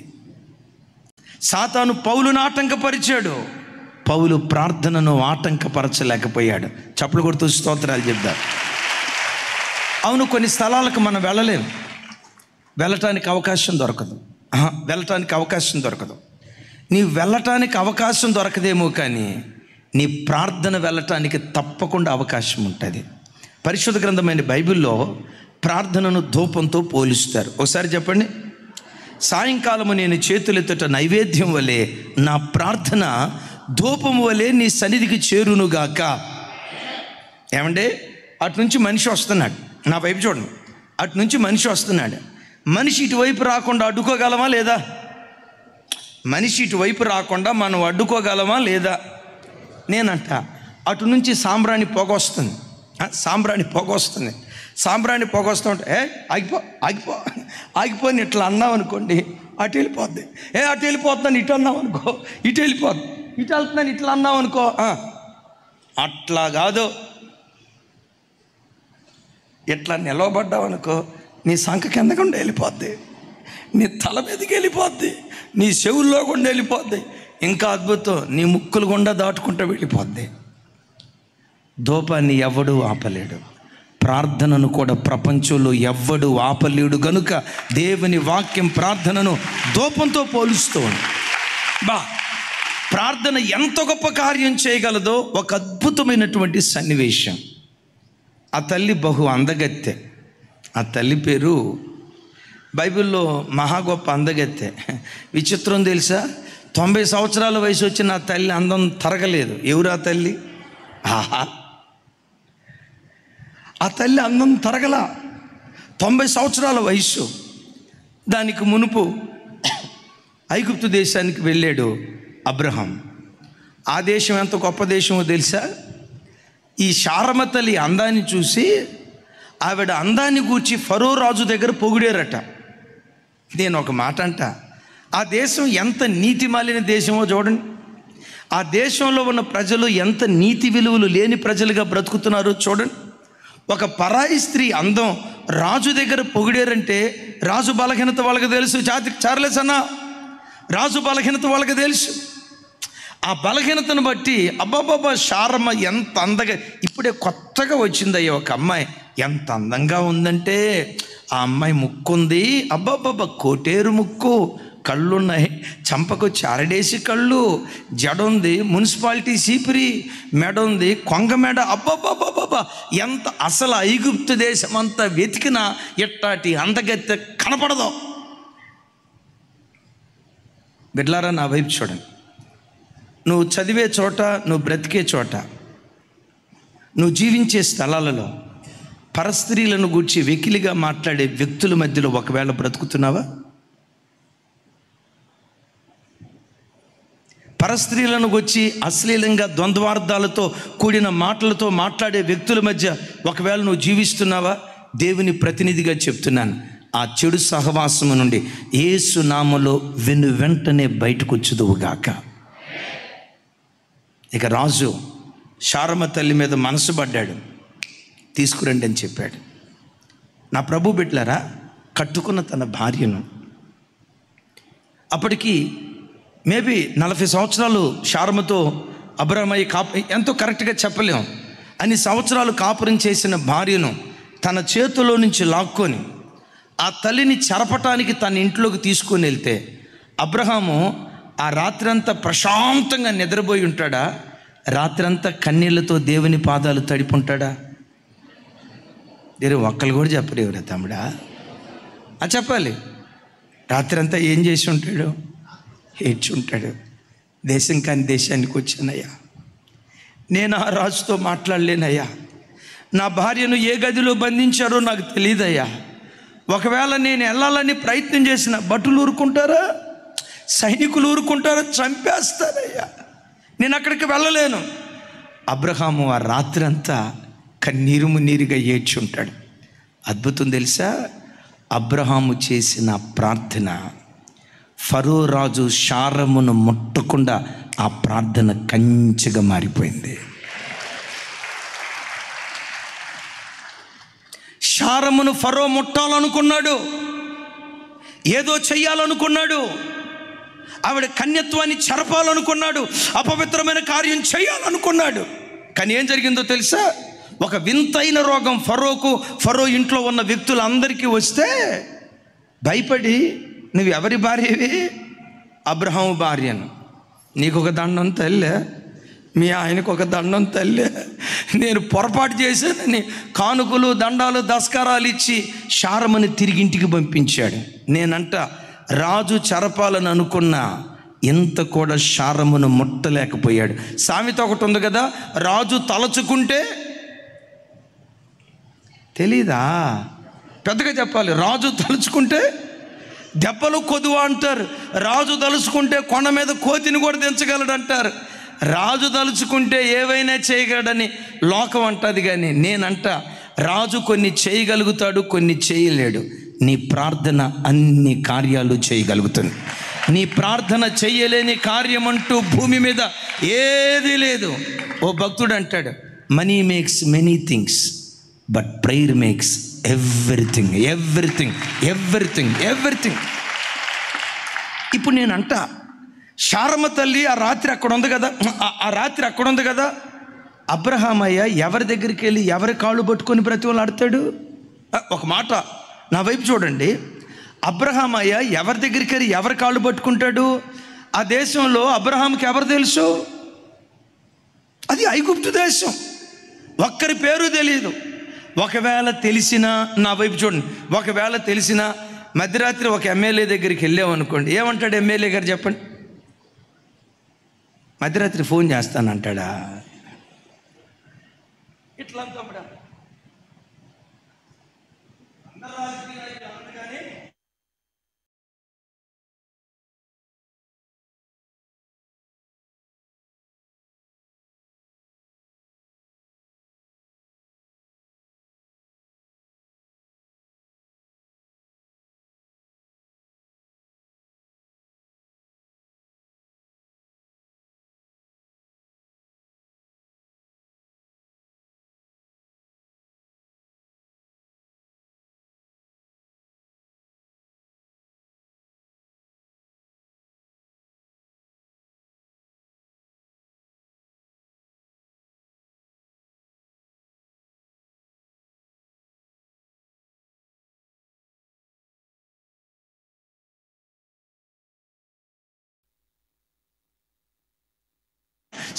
సాతాను పౌలును ఆటంకపరిచాడు, పౌలు ప్రార్థనను ఆటంకపరచలేకపోయాడు. చప్పలు కొడుతూ స్తోత్రాలు చెప్తారు. అవును, కొన్ని స్థలాలకు మనం వెళ్ళలేము, వెళ్ళటానికి అవకాశం దొరకదు. నీ వెళ్ళటానికి అవకాశం దొరకదేమో కానీ నీ ప్రార్థన వెళ్ళటానికి తప్పకుండా అవకాశం ఉంటుంది. పరిశుద్ధ గ్రంథమైన బైబిల్లో ప్రార్థనను ధూపంతో పోలుస్తారు. ఒకసారి చెప్పండి. సాయంకాలము నేను చేతులెత్తుట నైవేద్యం వలె నా ప్రార్థన ధూపం వలె నీ సన్నిధికి చేరునుగాక. ఏమంటే అటు నుంచి మనిషి వస్తున్నాడు, నా వైపు చూడండి, అటు నుంచి మనిషి వస్తున్నాడు. మనిషి ఇటువైపు రాకుండా అడ్డుకోగలమా లేదా? మనిషి ఇటువైపు రాకుండా మనం అడ్డుకోగలమా లేదా? నేనంట అటు నుంచి సాంబ్రాణి పొగ వస్తుంది. సాంబ్రాణి పొగ వస్తుంటే ఆగిపోని ఇట్లా అన్నావు అనుకోండి, అటు వెళ్ళిపోద్ది. అటు వెళ్ళిపోతున్నాను ఇటు అన్నావు అనుకో, ఇటు వెళ్ళిపోద్ది. ఇటు వెళ్తున్నాను ఇట్లా అన్నావు అనుకో, అట్లా కాదు, ఇట్లా నిలవబడ్డావు అనుకో, నీ సంఖ కింద కూడా వెళ్ళిపోద్ది, నీ తల మీదకి వెళ్ళిపోద్ది, నీ చెవుల్లో కూడా వెళ్ళిపోద్ది. ఇంకా అద్భుతం, నీ ముక్కులు గుండా దాటుకుంటూ వెళ్ళిపోద్ది. ధూపాన్ని ఎవ్వడూ ఆపలేడు, ప్రార్థనను కూడా ప్రపంచంలో ఎవ్వడు ఆపలేడు. గనుక దేవుని వాక్యం ప్రార్థనను ధూపంతో పోలుస్తూ ప్రార్థన ఎంత గొప్ప కార్యం చేయగలదో ఒక అద్భుతమైనటువంటి సన్నివేశం. ఆ తల్లి బహు అందగత్తె. ఆ తల్లి పేరు బైబిల్లో మహా గొప్ప అందగత్తె. విచిత్రం తెలుసా? 90 సంవత్సరాల వయసు వచ్చిన ఆ తల్లి అందం తరగలేదు. ఎవరు ఆ తల్లి? ఆ తల్లి అందం తరగల. 90 సంవత్సరాల వయసు. దానికి మునుపు ఐగుప్తు దేశానికి వెళ్ళాడు అబ్రహాం. ఆ దేశం ఎంత గొప్ప దేశమో తెలుసా? ఈ శారమ తల్లి అందాన్ని చూసి ఆవిడ అందాన్ని గూర్చి ఫరో రాజు దగ్గర పొగిడారట. నేను ఒక మాట అంట, ఆ దేశం ఎంత నీతి మాలిన దేశమో చూడండి. ఆ దేశంలో ఉన్న ప్రజలు ఎంత నీతి విలువలు లేని ప్రజలుగా బ్రతుకుతున్నారో చూడండి. ఒక పరాయి స్త్రీ అందం రాజు దగ్గర పొగిడారంటే రాజు బలహీనత వాళ్ళకి తెలుసు. చార్లెస్ అన్న, రాజు బలహీనత వాళ్ళకి తెలుసు. ఆ బలహీనతను బట్టి అబ్బాబాబా శారమ్మ ఎంత అందంగా, ఇప్పుడే కొత్తగా వచ్చిందయ్యా ఒక అమ్మాయి, ఎంత అందంగా ఉందంటే ఆ అమ్మాయి ముక్కు ఉంది, అబ్బాబాబా కోటేరు ముక్కు, కళ్ళున్నాయి, చంపకు చారడేసి కళ్ళు, జడ ఉంది మున్సిపాలిటీ సీపిరి, మెడ ఉంది కొంగ మెడ, అబ్బాబాబాబా ఎంత, అసలు ఐగుప్తు దేశం అంతా వెతికినా ఎట్టాటి అందగత్తె కనపడదు. బిడ్లారా, నా వైపు చూడండి. నువ్వు చదివే చోట, నువ్వు బ్రతికే చోట, నువ్వు జీవించే స్థలాలలో పరస్త్రీలను గూర్చి వెకిలిగా మాట్లాడే వ్యక్తుల మధ్యలో ఒకవేళ బ్రతుకుతున్నావా? పరస్త్రీలను గురించి అశ్లీలంగా ద్వంద్వార్థాలతో కూడిన మాటలతో మాట్లాడే వ్యక్తుల మధ్య ఒకవేళ నువ్వు జీవిస్తున్నావా? దేవుని ప్రతినిధిగా చెప్తున్నాను, ఆ చెడు సహవాసము నుండి యేసు నామములో వెంటనే బయటకు వచ్చుదువుగాక. ఇక రాజు శారమ్మ తల్లి మీద మనసు పడ్డాడు, తీసుకురండి అని చెప్పాడు. నా ప్రభు బిడ్డలారా, కట్టుకున్న తన భార్యను, అప్పటికి మేబీ 40 సంవత్సరాలు శారమ్మతో అబ్రామయ్య ఎంతో కరెక్ట్గా చెప్పలేం, అన్ని సంవత్సరాలు కాపురం చేసిన భార్యను తన చేతిలో నుంచి లాక్కొని ఆ తల్లిని చెరపటానికి తన ఇంట్లోకి తీసుకొని వెళ్తే అబ్రహాము ఆ రాత్రంతా ప్రశాంతంగా నిద్రపోయి ఉంటాడా? రాత్రంతా కన్నీళ్లతో దేవుని పాదాలు తడిపుంటాడా? మీరు ఒక్కరు కూడా చెప్పరు ఎవరా తమ్ముడా? చెప్పాలి. రాత్రంతా ఏం చేసి ఉంటాడు? ఏడ్చి ఉంటాడు. దేశం కాని దేశానికి వచ్చానయ్యా, నేను ఆ రాజుతో మాట్లాడలేనయ్యా, నా భార్యను ఏ గదిలో బంధించారో నాకు తెలియదయ్యా, ఒకవేళ నేను వెళ్ళాలని ప్రయత్నం చేసిన భటులు ఊరుకుంటారా, సైనికులు ఊరుకుంటారా, చంపేస్తారయ్యా, నేను అక్కడికి వెళ్ళలేను. అబ్రహాము ఆ రాత్రి అంతా కన్నీరు మున్నీరుగా ఏడ్చి ఉంటాడు. అద్భుతం తెలుసా? అబ్రహాము చేసిన ప్రార్థన ఫరో రాజు శారమును ముట్టకుండా ఆ ప్రార్థన కంచెగా మారిపోయింది. శారమును ఫరో ముట్టాలనుకున్నాడు, ఏదో చెయ్యాలనుకున్నాడు, ఆవిడ కన్యత్వాన్ని చెరపాలనుకున్నాడు, అపవిత్రమైన కార్యం చేయాలనుకున్నాడు. కానీ ఏం జరిగిందో తెలుసా? ఒక వింతైన రోగం ఫరో ఇంట్లో ఉన్న వ్యక్తులందరికీ వస్తే భయపడి, నువ్వు ఎవరి భార్యవి? అబ్రహాము భార్యను. నీకు ఒక దండం తల్లే, మీ ఆయనకు ఒక దండం తల్లే, నేను పొరపాటు చేశానని కానుకలు దండాలు దస్కారాలు ఇచ్చి శారమ్మని తిరిగి ఇంటికి పంపించాడు. నేనంట రాజు చెరపాలని అనుకున్నా, ఇంత కూడా శారమును ముట్టలేకపోయాడు. సామెత ఒకటి ఉంది కదా, రాజు తలచుకుంటే తెలీదా? పెద్దగా చెప్పాలి. రాజు తలుచుకుంటే దెబ్బలు కొదువ అంటారు, రాజు తలుచుకుంటే కొండ మీద కోతిని కూడా దించగలడు అంటారు. రాజు తలుచుకుంటే ఏవైనా చేయగలడని లోకం అంటది, కానీ నేనంట రాజు కొన్ని చేయగలుగుతాడు, కొన్ని చేయలేడు. నీ ప్రార్థన అన్ని కార్యాలు చేయగలుగుతుంది. నీ ప్రార్థన చెయ్యలేని కార్యం అంటూ భూమి మీద ఏది లేదు. ఓ భక్తుడు అంటాడు, money makes many things but prayer makes everything, everything, everything, everything. ఇప్పుడు నేనంట శారమ్మ తల్లి ఆ రాత్రి అక్కడ ఉంది కదా, అబ్రహామయ్య ఎవరి దగ్గరికి వెళ్ళి ఎవరి కాళ్ళు పట్టుకొని బ్రతిమలాడతాడు? ఒక మాట నా వైపు చూడండి. అబ్రహామయ్య ఎవరి దగ్గరికి వెళ్ళి ఎవరి కాళ్ళు పట్టుకుంటాడు? ఆ దేశంలో అబ్రహాంకి ఎవరు తెలుసు? అది ఐగుప్తు దేశం, ఒక్కరి పేరు తెలియదు. ఒకవేళ తెలిసినా, నా వైపు చూడండి, ఒకవేళ తెలిసినా మధ్యరాత్రి ఒక ఎమ్మెల్యే దగ్గరికి వెళ్ళామనుకోండి, ఏమంటాడు ఎమ్మెల్యే గారు చెప్పండి? మధ్యరాత్రి ఫోన్ చేస్తానంటాడా? ఇట్లా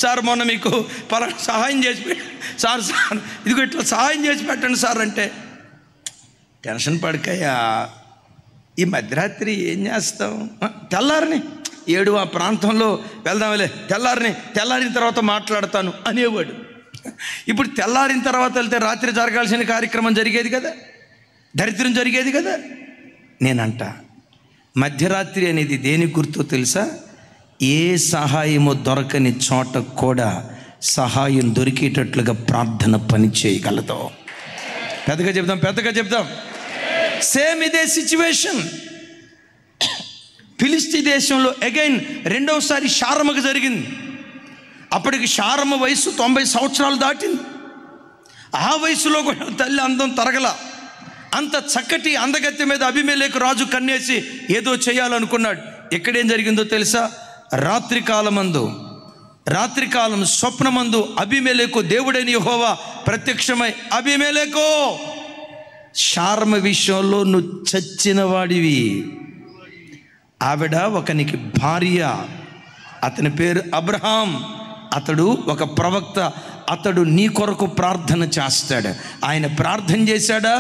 సార్ మొన్న మీకు పలానా సహాయం చేసి సార్ ఇదిగో ఇట్లా సహాయం చేసి పెట్టండి సార్ అంటే, టెన్షన్ పడకయ్యా, ఈ మధ్యరాత్రి ఏం చేస్తాం, తెల్లారిని 7 ఆ ప్రాంతంలో వెళ్దాంలే, తెల్లారిన తర్వాత మాట్లాడతాను అనేవాడు. ఇప్పుడు తెల్లారిన తర్వాత వెళ్తే రాత్రి జరగాల్సిన కార్యక్రమం జరిగేది కదా, దరిద్రం జరిగేది కదా. నేనంట మధ్యరాత్రి అనేది దేని గుర్తో తెలుసా? ఏ సహాయము దొరకని చోట కూడా సహాయం దొరికేటట్లుగా ప్రార్థన పని చేయగలదు. పెద్దగా చెప్దాం. సేమ్ ఇదే సిచ్యువేషన్ ఫిలిస్తీ దేశంలో అగైన్ రెండవసారి షారమకు జరిగింది. అప్పటికి షారమ వయసు 90 సంవత్సరాలు దాటింది. ఆ వయసులో కూడా తల్లి అందం తరగల. అంత చక్కటి అందగత్తె మీద అబీమెలెకు రాజు కన్నేసి ఏదో చేయాలనుకున్నాడు. ఎక్కడేం జరిగిందో తెలుసా? రాత్రికాలం స్వప్నమందు అబీమెలెకు దేవుడైన యెహోవా ప్రత్యక్షమై, అబీమెలెకు, షారమ విషయంలో నువ్వు చచ్చిన వాడివి. ఆవిడ ఒకనికి భార్య, అతని పేరు అబ్రహాం. అతడు ఒక ప్రవక్త. అతడు నీ కొరకు ప్రార్థన చేస్తాడు. ఆయన ప్రార్థన చేశాడా,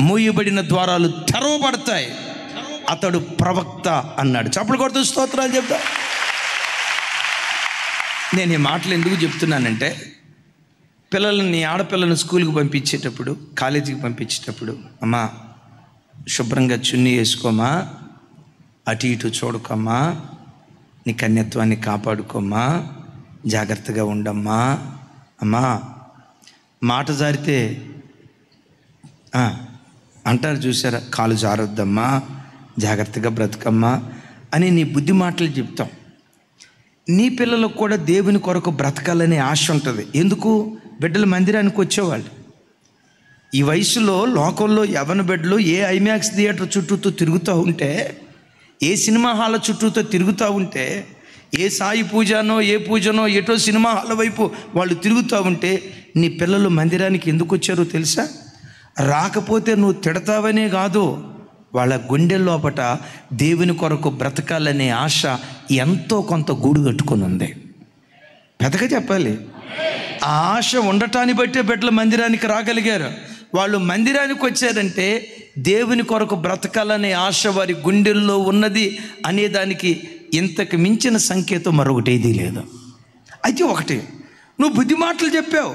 మూయబడిన ద్వారాలు తెరవబడతాయి. అతడు ప్రవక్త అన్నాడు. చప్పలు కొడుతూ స్తోత్రాలు చెప్తా. నేను ఈ మాటలు ఎందుకు చెప్తున్నానంటే, పిల్లల్ని, ఆడపిల్లలను స్కూల్కి పంపించేటప్పుడు, కాలేజీకి పంపించేటప్పుడు, అమ్మా శుభ్రంగా చున్నీ వేసుకోమా, అటు ఇటు చూడకమ్మా, నీ కన్యత్వాన్ని కాపాడుకోమ్మా, జాగ్రత్తగా ఉండమ్మా, అమ్మా మాట జారితే అంటారు చూసారా, కాలు జారొద్దమ్మా, జాగ్రత్తగా బ్రతకమ్మా అని నీ బుద్ధి మాటలు చెప్తాం. నీ పిల్లలకు కూడా దేవుని కొరకు బ్రతకాలనే ఆశ ఉంటుంది. ఎందుకు? బిడ్డలు మందిరానికి వచ్చేవాళ్ళు. ఈ వయసులో లోకంలో యవ్వన బిడ్డలు ఏ ఐమాక్స్ థియేటర్ చుట్టూతో తిరుగుతూ ఉంటే, ఏ సినిమా హాల్ చుట్టూతో తిరుగుతూ ఉంటే, ఏ సాయి పూజనో ఏ పూజనో ఎటో సినిమా హాల్ వైపు వాళ్ళు తిరుగుతూ ఉంటే, నీ పిల్లలు మందిరానికి ఎందుకు వచ్చారో తెలుసా? రాకపోతే నువ్వు తిడతావనే కాదు, వాళ్ళ గుండె లోపట దేవుని కొరకు బ్రతకాలనే ఆశ ఎంతో కొంత గూడు కట్టుకొని ఉంది. పెద్దగా చెప్పాలి. ఆ ఆశ ఉండటాన్ని బట్టే బిడ్డలు మందిరానికి రాగలిగారు. వాళ్ళు మందిరానికి వచ్చారంటే దేవుని కొరకు బ్రతకాలనే ఆశ వారి గుండెల్లో ఉన్నది అనేదానికి ఇంతకు మించిన సంకేతం మరొకటి ఏదీ లేదు. అయితే ఒకటి, నువ్వు బుద్ధి మాటలు చెప్పావు,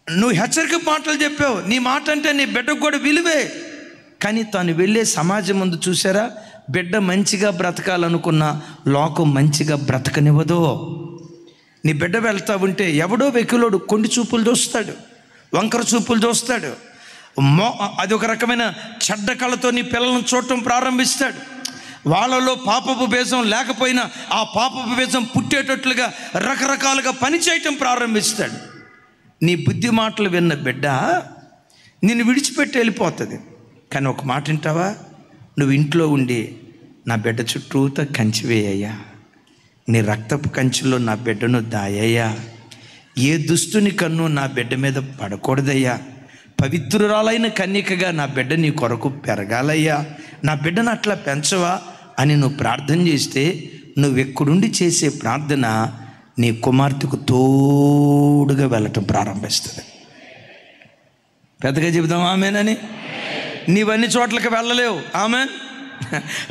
నువ్వు హెచ్చరిక మాటలు చెప్పావు, నీ మాట అంటే నీ బిడ్డకు కూడా విలువే. కానీ తాను వెళ్ళే సమాజం ముందు చూసారా, బిడ్డ మంచిగా బ్రతకాలనుకున్న లోకం మంచిగా బ్రతకనివ్వదు. నీ బిడ్డ వెళ్తా ఉంటే ఎవడో వెకిలోడు కొండి చూపులు చూస్తాడు, వంకర చూపులు చూస్తాడు, అది ఒక రకమైన చెడ్డ కళతో నీ పిల్లలను చూడటం ప్రారంభిస్తాడు. వాళ్ళలో పాపపు బీజం లేకపోయినా ఆ పాపపు బీజం పుట్టేటట్లుగా రకరకాలుగా పనిచేయటం ప్రారంభిస్తాడు. నీ బుద్ధి మాటలు విన్న బిడ్డ నిన్ను విడిచిపెట్టి వెళ్ళిపోతుంది. కానీ ఒక మాట వింటావా? నువ్వు ఇంట్లో ఉండి నా బిడ్డ చుట్టూతో కంచి వేయ్యా, నీ రక్తపు కంచిలో నా బిడ్డను దాయ్యా, ఏ దుస్తుని కన్ను నా బిడ్డ మీద పడకూడదయ్యా, పవిత్రురాలైన కన్యకగా నా బిడ్డ నీ కొరకు పెరగాలయ్యా, నా బిడ్డను అట్లా పెంచవా అని నువ్వు ప్రార్థన చేస్తే, నువ్వు ఎక్కడుండి చేసే ప్రార్థన నీ కుమార్తెకు తోడుగా వెళ్ళటం ప్రారంభిస్తుంది. పెద్దగా చెబుదాం ఆమెనని. నీవన్నీ చోట్లకి వెళ్ళలేవు. ఆమెన్.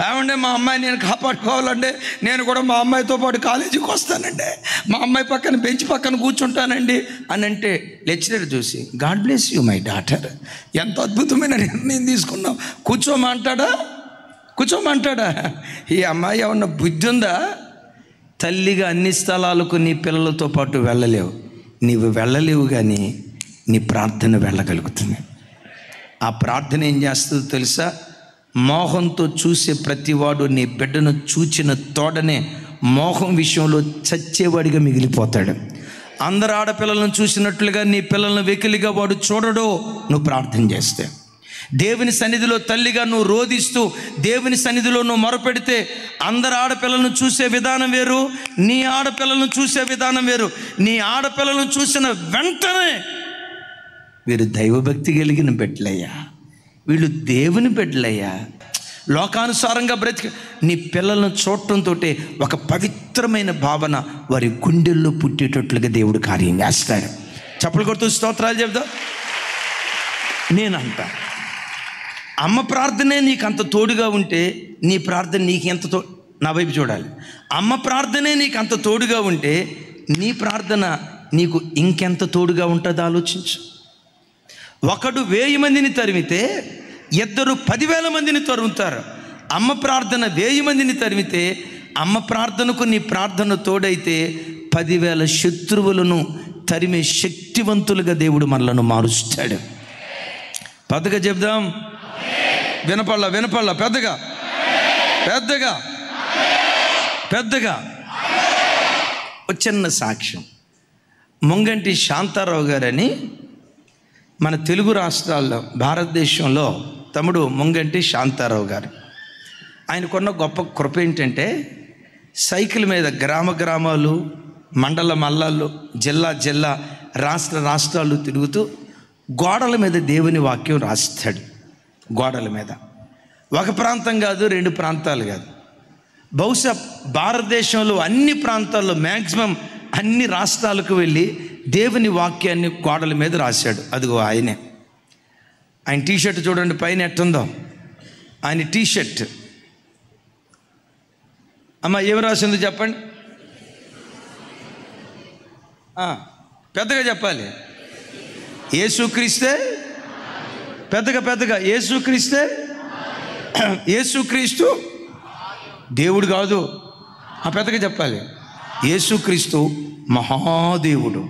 ఏమంటే మా అమ్మాయి నేను కాపాడుకోవాలంటే నేను కూడా మా అమ్మాయితో పాటు కాలేజీకి వస్తానండి, మా అమ్మాయి పక్కన బెంచ్ పక్కన కూర్చుంటానండి అని అంటే లెక్చరర్ చూసి, God bless you my daughter, ఎంత అద్భుతమైన నిర్ణయం తీసుకున్నావు, కూర్చోమంటాడా? ఈ అమ్మాయి ఏమన్నా బుద్ధి ఉందా? తల్లిగా అన్ని స్థలాలకు నీ పిల్లలతో పాటు వెళ్ళలేవు. నీవు వెళ్ళలేవు, కానీ నీ ప్రార్థన వెళ్ళగలుగుతుంది. ఆ ప్రార్థన ఏం చేస్తుందో తెలుసా? మోహంతో చూసే ప్రతివాడు నీ బిడ్డను చూచిన తోడనే మోహం విషయంలో చచ్చేవాడిగా మిగిలిపోతాడు. అందరు ఆడపిల్లలను చూసినట్లుగా నీ పిల్లలను వెకిలిగా వాడు చూడడో నువ్వు ప్రార్థన చేస్తే. దేవుని సన్నిధిలో తల్లిగా నువ్వు రోధిస్తూ దేవుని సన్నిధిలో నువ్వు మొరపెడితే అందరు ఆడపిల్లలను చూసే విధానం వేరు, నీ ఆడపిల్లలను చూసే విధానం వేరు. నీ ఆడపిల్లలను చూసిన వెంటనే వీరు దైవభక్తి కలిగిన బిడ్డలయ్యా, వీళ్ళు దేవుని బిడ్డలయ్యా, లోకానుసారంగా బ్రతికి నీ పిల్లలను చూడటంతో ఒక పవిత్రమైన భావన వారి గుండెల్లో పుట్టేటట్లుగా దేవుడు కార్యం చేస్తాడు. చప్పలు కొడుతూ స్తోత్రాలు చెప్తా. నేనంట అమ్మ ప్రార్థనే నీకు అంత తోడుగా ఉంటే నీ ప్రార్థన నీకు ఎంత నా వైపు చూడాలి. అమ్మ ప్రార్థనే నీకు అంత తోడుగా ఉంటే నీ ప్రార్థన నీకు ఇంకెంత తోడుగా ఉంటుందో ఆలోచించు. ఒకడు 1000 మందిని తరిమితే ఇద్దరు 10,000 మందిని తరుముతారు. అమ్మ ప్రార్థన 1000 మందిని తరిమితే అమ్మ ప్రార్థనకు నీ ప్రార్థన తోడైతే 10,000 శత్రువులను తరిమే శక్తివంతులుగా దేవుడు మనలను మారుస్తాడు. పెద్దగా చెప్దాం. వినపళ్ళ పెద్దగా పెద్దగా పెద్దగా. ఒక చిన్న సాక్ష్యం. ముంగంటి శాంతారావు గారని మన తెలుగు రాష్ట్రాల్లో భారతదేశంలో తమ్ముడు ముంగంటి శాంతారావు గారు. ఆయనకున్న గొప్ప కృప ఏంటంటే సైకిల్ మీద గ్రామాలు, మండలాలు, జిల్లా రాష్ట్రాలు తిరుగుతూ గోడల మీద దేవుని వాక్యం రాస్తాడు. గోడల మీద ఒక ప్రాంతం కాదు, 2 ప్రాంతాలు కాదు, బహుశా భారతదేశంలో అన్ని ప్రాంతాల్లో మ్యాక్సిమం అన్ని రాష్ట్రాలకు వెళ్ళి దేవుని వాక్యాన్ని గోడల మీద రాశాడు. అదిగో ఆయనే. ఆయన టీషర్ట్ చూడండి పైన ఎట్టుందో. ఆయన టీషర్ట్ అమ్మ ఏమి రాసిందో చెప్పండి. పెద్దగా చెప్పాలి. యేసుక్రీస్తే పెద్దగా యేసుక్రీస్తు దేవుడు కాదు. పెద్దగా చెప్పాలి. యేసుక్రీస్తు మహాదేవుడు.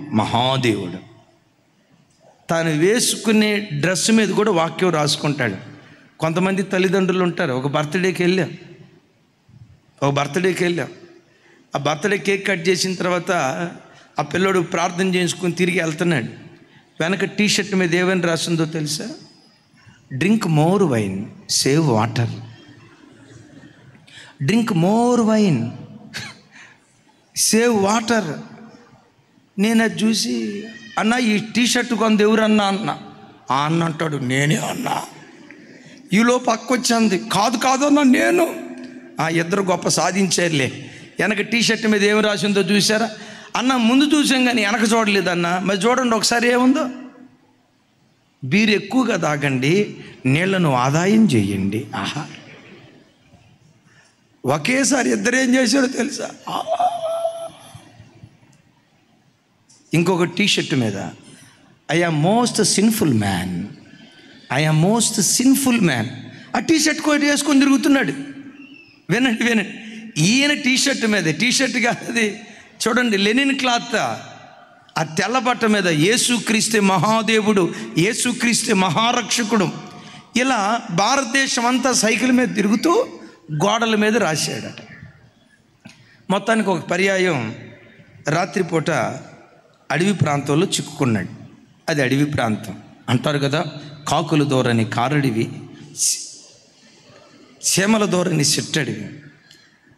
తాను వేసుకునే డ్రెస్ మీద కూడా వాక్యం రాసుకుంటాడు. కొంతమంది తల్లిదండ్రులు ఉంటారు. ఒక బర్త్డేకి వెళ్ళాం. ఆ బర్త్డే కేక్ కట్ చేసిన తర్వాత ఆ పిల్లోడు ప్రార్థన చేసుకుని తిరిగి వెళ్తున్నాడు. వెనక టీషర్ట్ మీద ఏమని రాసిందో తెలుసా? Drink more wine, save water. Drink more wine, save water. నేను అది చూసి అన్న ఈ టీషర్ట్ కొంత ఎవరన్నా అన్న అంటాడు. నేనే అన్నా. ఈలో పక్కొచ్చింది. కాదు అన్న నేను. ఇద్దరు గొప్ప సాధించారులే. వెనక టీషర్ట్ మీద ఏమి రాసిందో చూసారా? అన్న ముందు చూసాం కానీ వెనక చూడలేదన్న. మరి చూడండి ఒకసారి ఏముందో. బీరు ఎక్కువగా తాగండి, నీళ్లను ఆదాయం చేయండి. ఒకేసారి ఇద్దరేం చేశారో తెలుసా? ఇంకొక టీషర్ట్ మీద I am most sinful man. ఆ టీషర్ట్ కోటి వేసుకొని తిరుగుతున్నాడు. వినండి. ఈయన టీషర్ట్ కాదు అది. చూడండి లెనిన్ క్లాత్. ఆ తెల్ల బట్ట మీద యేసుక్రీస్తే మహాదేవుడు, యేసుక్రీస్తే మహారక్షకుడు. ఇలా భారతదేశం అంతా సైకిల్ మీద తిరుగుతూ గోడల మీద రాశాడట. మొత్తానికి ఒక పర్యాయం రాత్రిపూట అడవి ప్రాంతంలో చిక్కుకున్నాడు. అది అడవి ప్రాంతం అంటారు కదా, కాకుల దూరని కారడివి, చీమల దూరని చిట్టడివి.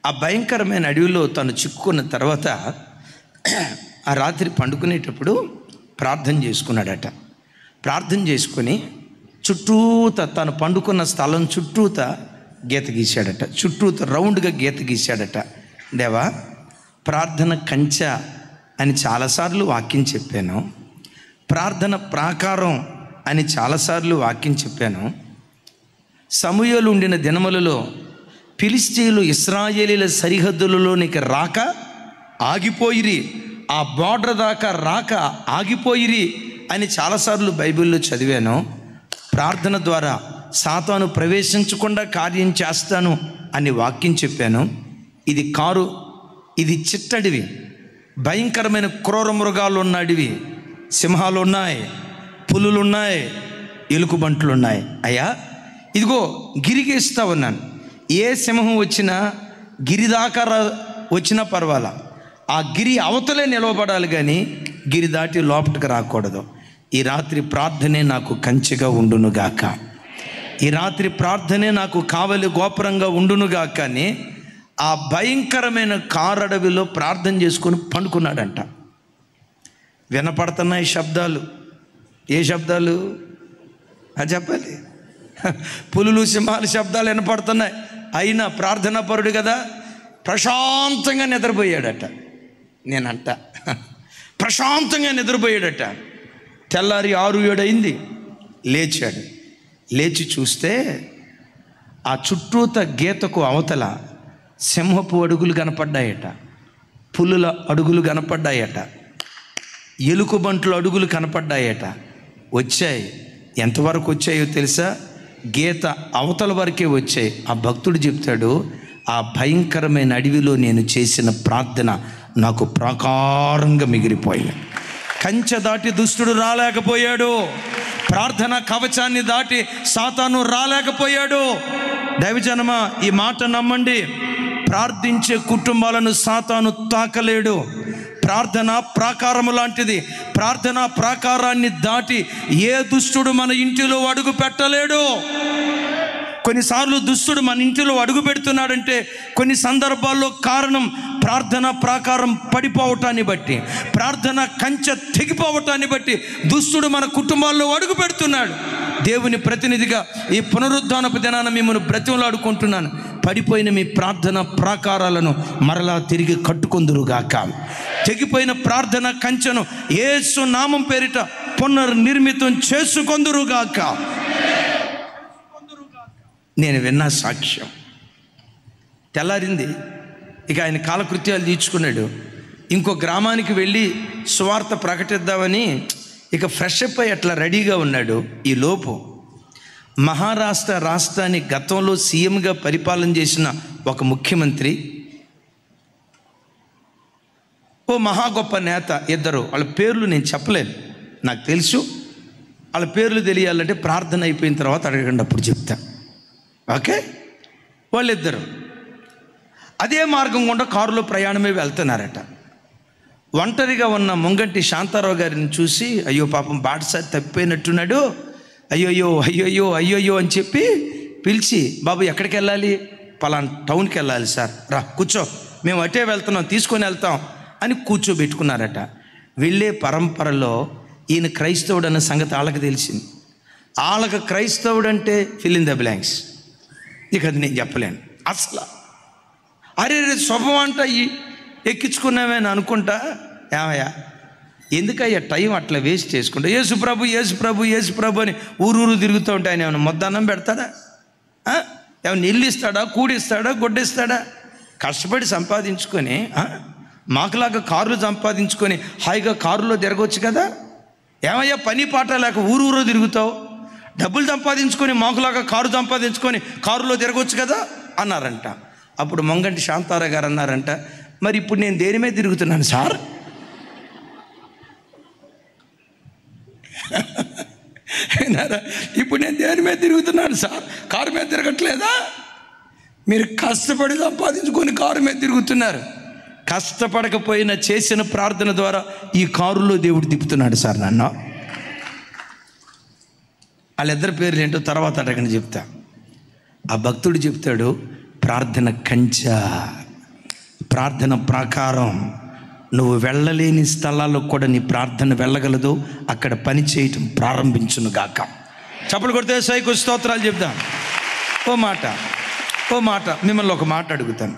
ఆ భయంకరమైన అడవిలో తను చిక్కుకున్న తర్వాత ఆ రాత్రి పండుకునేటప్పుడు ప్రార్థన చేసుకున్నాడట. ప్రార్థన చేసుకొని చుట్టూత తను పండుకున్న స్థలం చుట్టూత గీత గీశాడట. చుట్టూత రౌండ్గా గీత గీశాడట. దేవా, ప్రార్థన కంచె అని చాలాసార్లు వాక్యం చెప్పాను, ప్రార్థన ప్రాకారం అని చాలాసార్లు వాక్యం చెప్పాను. సమూయేలు ఉండిన దినములలో ఫిలిష్తీయులు ఇశ్రాయేలీల సరిహద్దులలోనికి రాక ఆగిపోయిరి, ఆ బార్డర్ దాకా రాక ఆగిపోయిరి అని చాలాసార్లు బైబిల్లో చదివాను. ప్రార్థన ద్వారా సాతాను ప్రవేశించకుండా కార్యం చేస్తాను అని వాక్యం చెప్పాను. ఇది కారు, ఇది చిట్టడివి, భయంకరమైన క్రూర మృగాలు ఉన్న అడివి. సింహాలు ఉన్నాయి, పులులు ఉన్నాయి, ఎలుకబంట్లు ఉన్నాయి. అయ్యా ఇదిగో గిరిగేస్తా ఉన్నాను. ఏ సింహం వచ్చినా గిరి దాకా వచ్చినా పర్వాలా, ఆ గిరి అవతలే నిలవబడాలి కానీ గిరి దాటి లోపలికి రాకూడదు. ఈ రాత్రి ప్రార్థనే నాకు కంచెగా ఉండునుగాక, ఈ రాత్రి ప్రార్థనే నాకు కావలి గోపురంగా ఉండునుగాక అని ఆ భయంకరమైన కారడవిలో ప్రార్థన చేసుకొని పండుకున్నాడంట. వినపడుతున్నాయి శబ్దాలు. ఏ శబ్దాలు? అది చెప్పాలి. పులులు సింహాల శబ్దాలు వినపడుతున్నాయి, అయినా ప్రార్థనా పరుడు కదా, ప్రశాంతంగా నిద్రపోయాడట. నేనంట ప్రశాంతంగా నిద్రపోయాడట. తెల్లారి 6-7 అయింది, లేచాడు. లేచి చూస్తే ఆ చుట్టూత గీతకు అవతల సింహపు అడుగులు కనపడ్డాయట, పులుల అడుగులు కనపడ్డాయట, ఎలుకబంట్ల అడుగులు కనపడ్డాయట. వచ్చాయి. ఎంతవరకు వచ్చాయో తెలుసా? గీత అవతల వరకే వచ్చాయి. ఆ భక్తుడు చెప్తాడు, ఆ భయంకరమైన అడవిలో నేను చేసిన ప్రార్థన నాకు ప్రాకారంగా మిగిలిపోయింది. కంచె దాటి దుష్టుడు రాలేకపోయాడు, ప్రార్థన కవచాన్ని దాటి సాతాను రాలేకపోయాడు. దైవజనమా, ఈ మాట నమ్మండి, ప్రార్థించే కుటుంబాలను సాతాను తాకలేడు. ప్రార్థన ప్రాకారము లాంటిది. ప్రార్థన ప్రాకారాన్ని దాటి ఏ దుష్టుడు మన ఇంటిలో అడుగు పెట్టలేడు. కొన్నిసార్లు దుష్టుడు మన ఇంటిలో అడుగు పెడుతున్నాడంటే కొన్ని సందర్భాల్లో కారణం ప్రార్థన ప్రాకారం పడిపోవటాన్ని బట్టి, ప్రార్థన కంచె తెగిపోవటాన్ని బట్టి దుష్టుడు మన కుటుంబాల్లో అడుగు పెడుతున్నాడు. దేవుని ప్రతినిధిగా ఈ పునరుద్ధానపు దినాన మిమ్మల్ని బ్రతిమలాడుకుంటున్నాను, పడిపోయిన మీ ప్రార్థన ప్రాకారాలను మరలా తిరిగి కట్టుకొందురుగాక. తెగిపోయిన ప్రార్థన కంచెను యేసు నామం పేరిట పునర్నిర్మితం చేసుకొందురుగాక. నేను విన్న సాక్ష్యం. తెల్లారింది, ఇక ఆయన కాలకృత్యాలు తీర్చుకున్నాడు. ఇంకో గ్రామానికి వెళ్ళి సువార్త ప్రకటిద్దామని ఇక ఫ్రెష్ అప్ అయ్యి అట్లా రెడీగా ఉన్నాడు. ఈ లోపు మహారాష్ట్ర రాష్ట్రాన్ని గతంలో సీఎంగా పరిపాలన చేసిన ఒక ముఖ్యమంత్రి, ఓ మహా గొప్ప నేత, ఇద్దరు, వాళ్ళ పేర్లు నేను చెప్పలేను, నాకు తెలుసు. వాళ్ళ పేర్లు తెలియాలంటే ప్రార్థన అయిపోయిన తర్వాత అడగండి, అప్పుడు చెప్తా. ఓకే? వాళ్ళిద్దరు అదే మార్గం గుండా కారులో ప్రయాణమే వెళ్తున్నారట. ఒంటరిగా ఉన్న ముంగంటి శాంతారావు గారిని చూసి, అయ్యో పాపం బాటసారి తప్పిపోయినట్టున్నాడు, అయ్యోయ్యో అయ్యోయ్యో అయ్యోయ్యో అని చెప్పి పిలిచి, బాబు ఎక్కడికి వెళ్ళాలి? పలానా టౌన్కి వెళ్ళాలి సార్, రా కూర్చో, మేము అటే వెళ్తున్నాం, తీసుకొని వెళ్తాం అని కూర్చోబెట్టుకున్నారట. వెళ్ళే పరంపరలో ఈయన క్రైస్తవుడు అన్న సంగతి వాళ్ళకి తెలిసింది. వాళ్ళకి క్రైస్తవుడు అంటే ఫిల్ ఇన్ ద బ్లాంక్స్, ఇక అది నేను చెప్పలేను అసలు. అరే శుభం అంట ఎక్కించుకున్నామని అనుకుంటా, ఏమయ్యా ఎందుకయ్యా టైం అట్లా వేస్ట్ చేసుకుంటా, యేసు ప్రభు యేసు ప్రభు యేసు ప్రభు అని ఊరూరు తిరుగుతూ ఉంటే ఆయన ఏమైనా మొద్దన్నం పెడతాడా? ఏమైనా ఇల్లు ఇస్తాడా, కూడిస్తాడా, గుడ్డిస్తాడా? కష్టపడి సంపాదించుకొని మాకులాగా కార్లు సంపాదించుకొని హాయిగా కారులో తిరగవచ్చు కదా. ఏమయ్యా పని పాట లేక ఊరూరు తిరుగుతావు, డబ్బులు సంపాదించుకొని మాకులాగా కారు సంపాదించుకొని కారులో తిరగవచ్చు కదా అన్నారంట. అప్పుడు మొంగంటి శాంతారావు గారు అన్నారంట, మరి ఇప్పుడు నేను దేని మీద తిరుగుతున్నాను సార్? ఇప్పుడు నేను దేని మీద తిరుగుతున్నాను సార్? కారు మీద తిరగట్లేదా? మీరు కష్టపడి సంపాదించుకొని కారు మీద తిరుగుతున్నారు. కష్టపడకపోయినా చేసిన ప్రార్థన ద్వారా ఈ కారులో దేవుడు తిప్పుతున్నాడు సార్ నన్ను. వాళ్ళిద్దరి పేర్లు ఏంటో తర్వాత అడగని చెప్తా. ఆ భక్తుడు చెప్తాడు, ప్రార్థన కంచె, ప్రార్థన ప్రాకారం. నువ్వు వెళ్ళలేని స్థలాల్లో కూడా నీ ప్రార్థన వెళ్ళగలదు, అక్కడ పని చేయటం ప్రారంభించును గాక. చప్పలు కొడితే సైకు స్తోత్రాలు చెప్తాం. ఓ మాట మిమ్మల్ని ఒక మాట అడుగుతాను.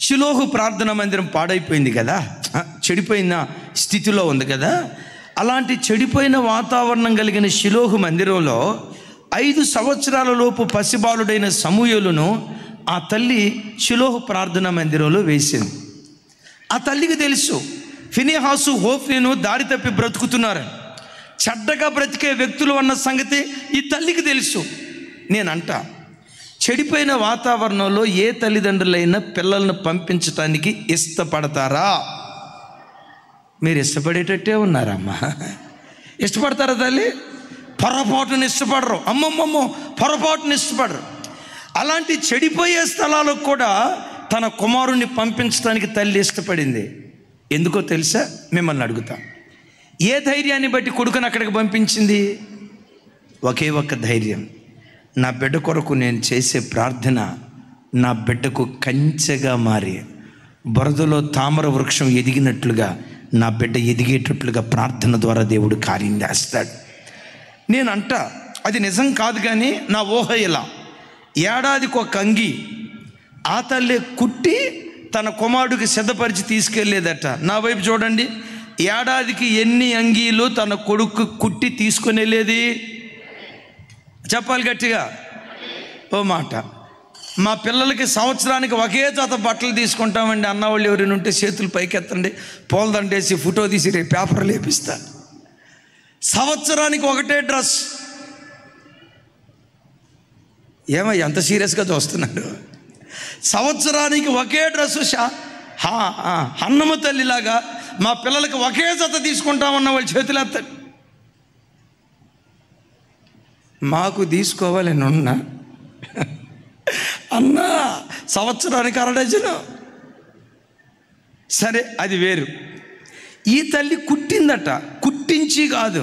షిలోహు ప్రార్థనా మందిరం పాడైపోయింది కదా, చెడిపోయిన స్థితిలో ఉంది కదా. అలాంటి చెడిపోయిన వాతావరణం కలిగిన షిలోహు మందిరంలో 5 సంవత్సరాల లోపు పసిబాలుడైన సమూయేలును ఆ తల్లి షిలోహు ప్రార్థనా మందిరంలో వేసింది. ఆ తల్లికి తెలుసు ఫినెహాసు హోఫ్నీను దారి తప్పి బ్రతుకుతున్నారు, చెడ్డగా బ్రతికే వ్యక్తులు అన్న సంగతి ఈ తల్లికి తెలుసు. నేనంట, చెడిపోయిన వాతావరణంలో ఏ తల్లిదండ్రులైనా పిల్లలను పంపించటానికి ఇష్టపడతారా? మీరు ఇష్టపడేటట్టే ఉన్నారమ్మా. ఇష్టపడతారా తల్లి? పొరపాటుని ఇష్టపడరు. అమ్మమ్మమ్మో పొరపాటుని ఇష్టపడరు. అలాంటి చెడిపోయే స్థలాలకు కూడా తన కుమారుణ్ణి పంపించడానికి తల్లి ఇష్టపడింది. ఎందుకో తెలుసా? మిమ్మల్ని అడుగుతా, ఏ ధైర్యాన్ని బట్టి కొడుకుని అక్కడికి పంపించింది? ఒకే ఒక్క ధైర్యం, నా బిడ్డ కొరకు నేను చేసే ప్రార్థన నా బిడ్డకు కంచెగా మారి బురదలో తామర వృక్షం ఎదిగినట్లుగా నా బిడ్డ ఎదిగేటట్లుగా ప్రార్థన ద్వారా దేవుడు కార్యం చేస్తాడు. నేనంట, అది నిజం కాదు, కానీ నా ఊహ ఇలా. ఏడాదికి ఒక అంగి ఆ తల్లి కుట్టి తన కుమారుడికి సిద్ధపరిచి తీసుకెళ్ళేదట. నా వైపు చూడండి, ఏడాదికి ఎన్ని అంగీలు తన కొడుకు కుట్టి తీసుకొని వెళ్ళేది? చెప్పాలి గట్టిగా ఓ మాట. మా పిల్లలకి సంవత్సరానికి ఒకే జత బట్టలు తీసుకుంటామండి అన్నవాళ్ళు ఎవరైనా ఉంటే చేతులు పైకెత్తండి, పూలదండేసి ఫోటో తీసి రేపు పేపర్లు వేపిస్తా. సంవత్సరానికి ఒకటే డ్రెస్. ఏమో ఎంత సీరియస్గా చూస్తున్నారు? సంవత్సరానికి ఒకే డ్రెస్సు. అన్నమ్మ తల్లిలాగా మా పిల్లలకి ఒకే జత తీసుకుంటామన్న వాళ్ళు చేతులు ఎత్తండి. మాకు తీసుకోవాలని ఉన్నా అన్నా సంవత్సరానికి 1/2 డజను. సరే, అది వేరు. ఈ తల్లి కుట్టిందట, కుట్టించి కాదు.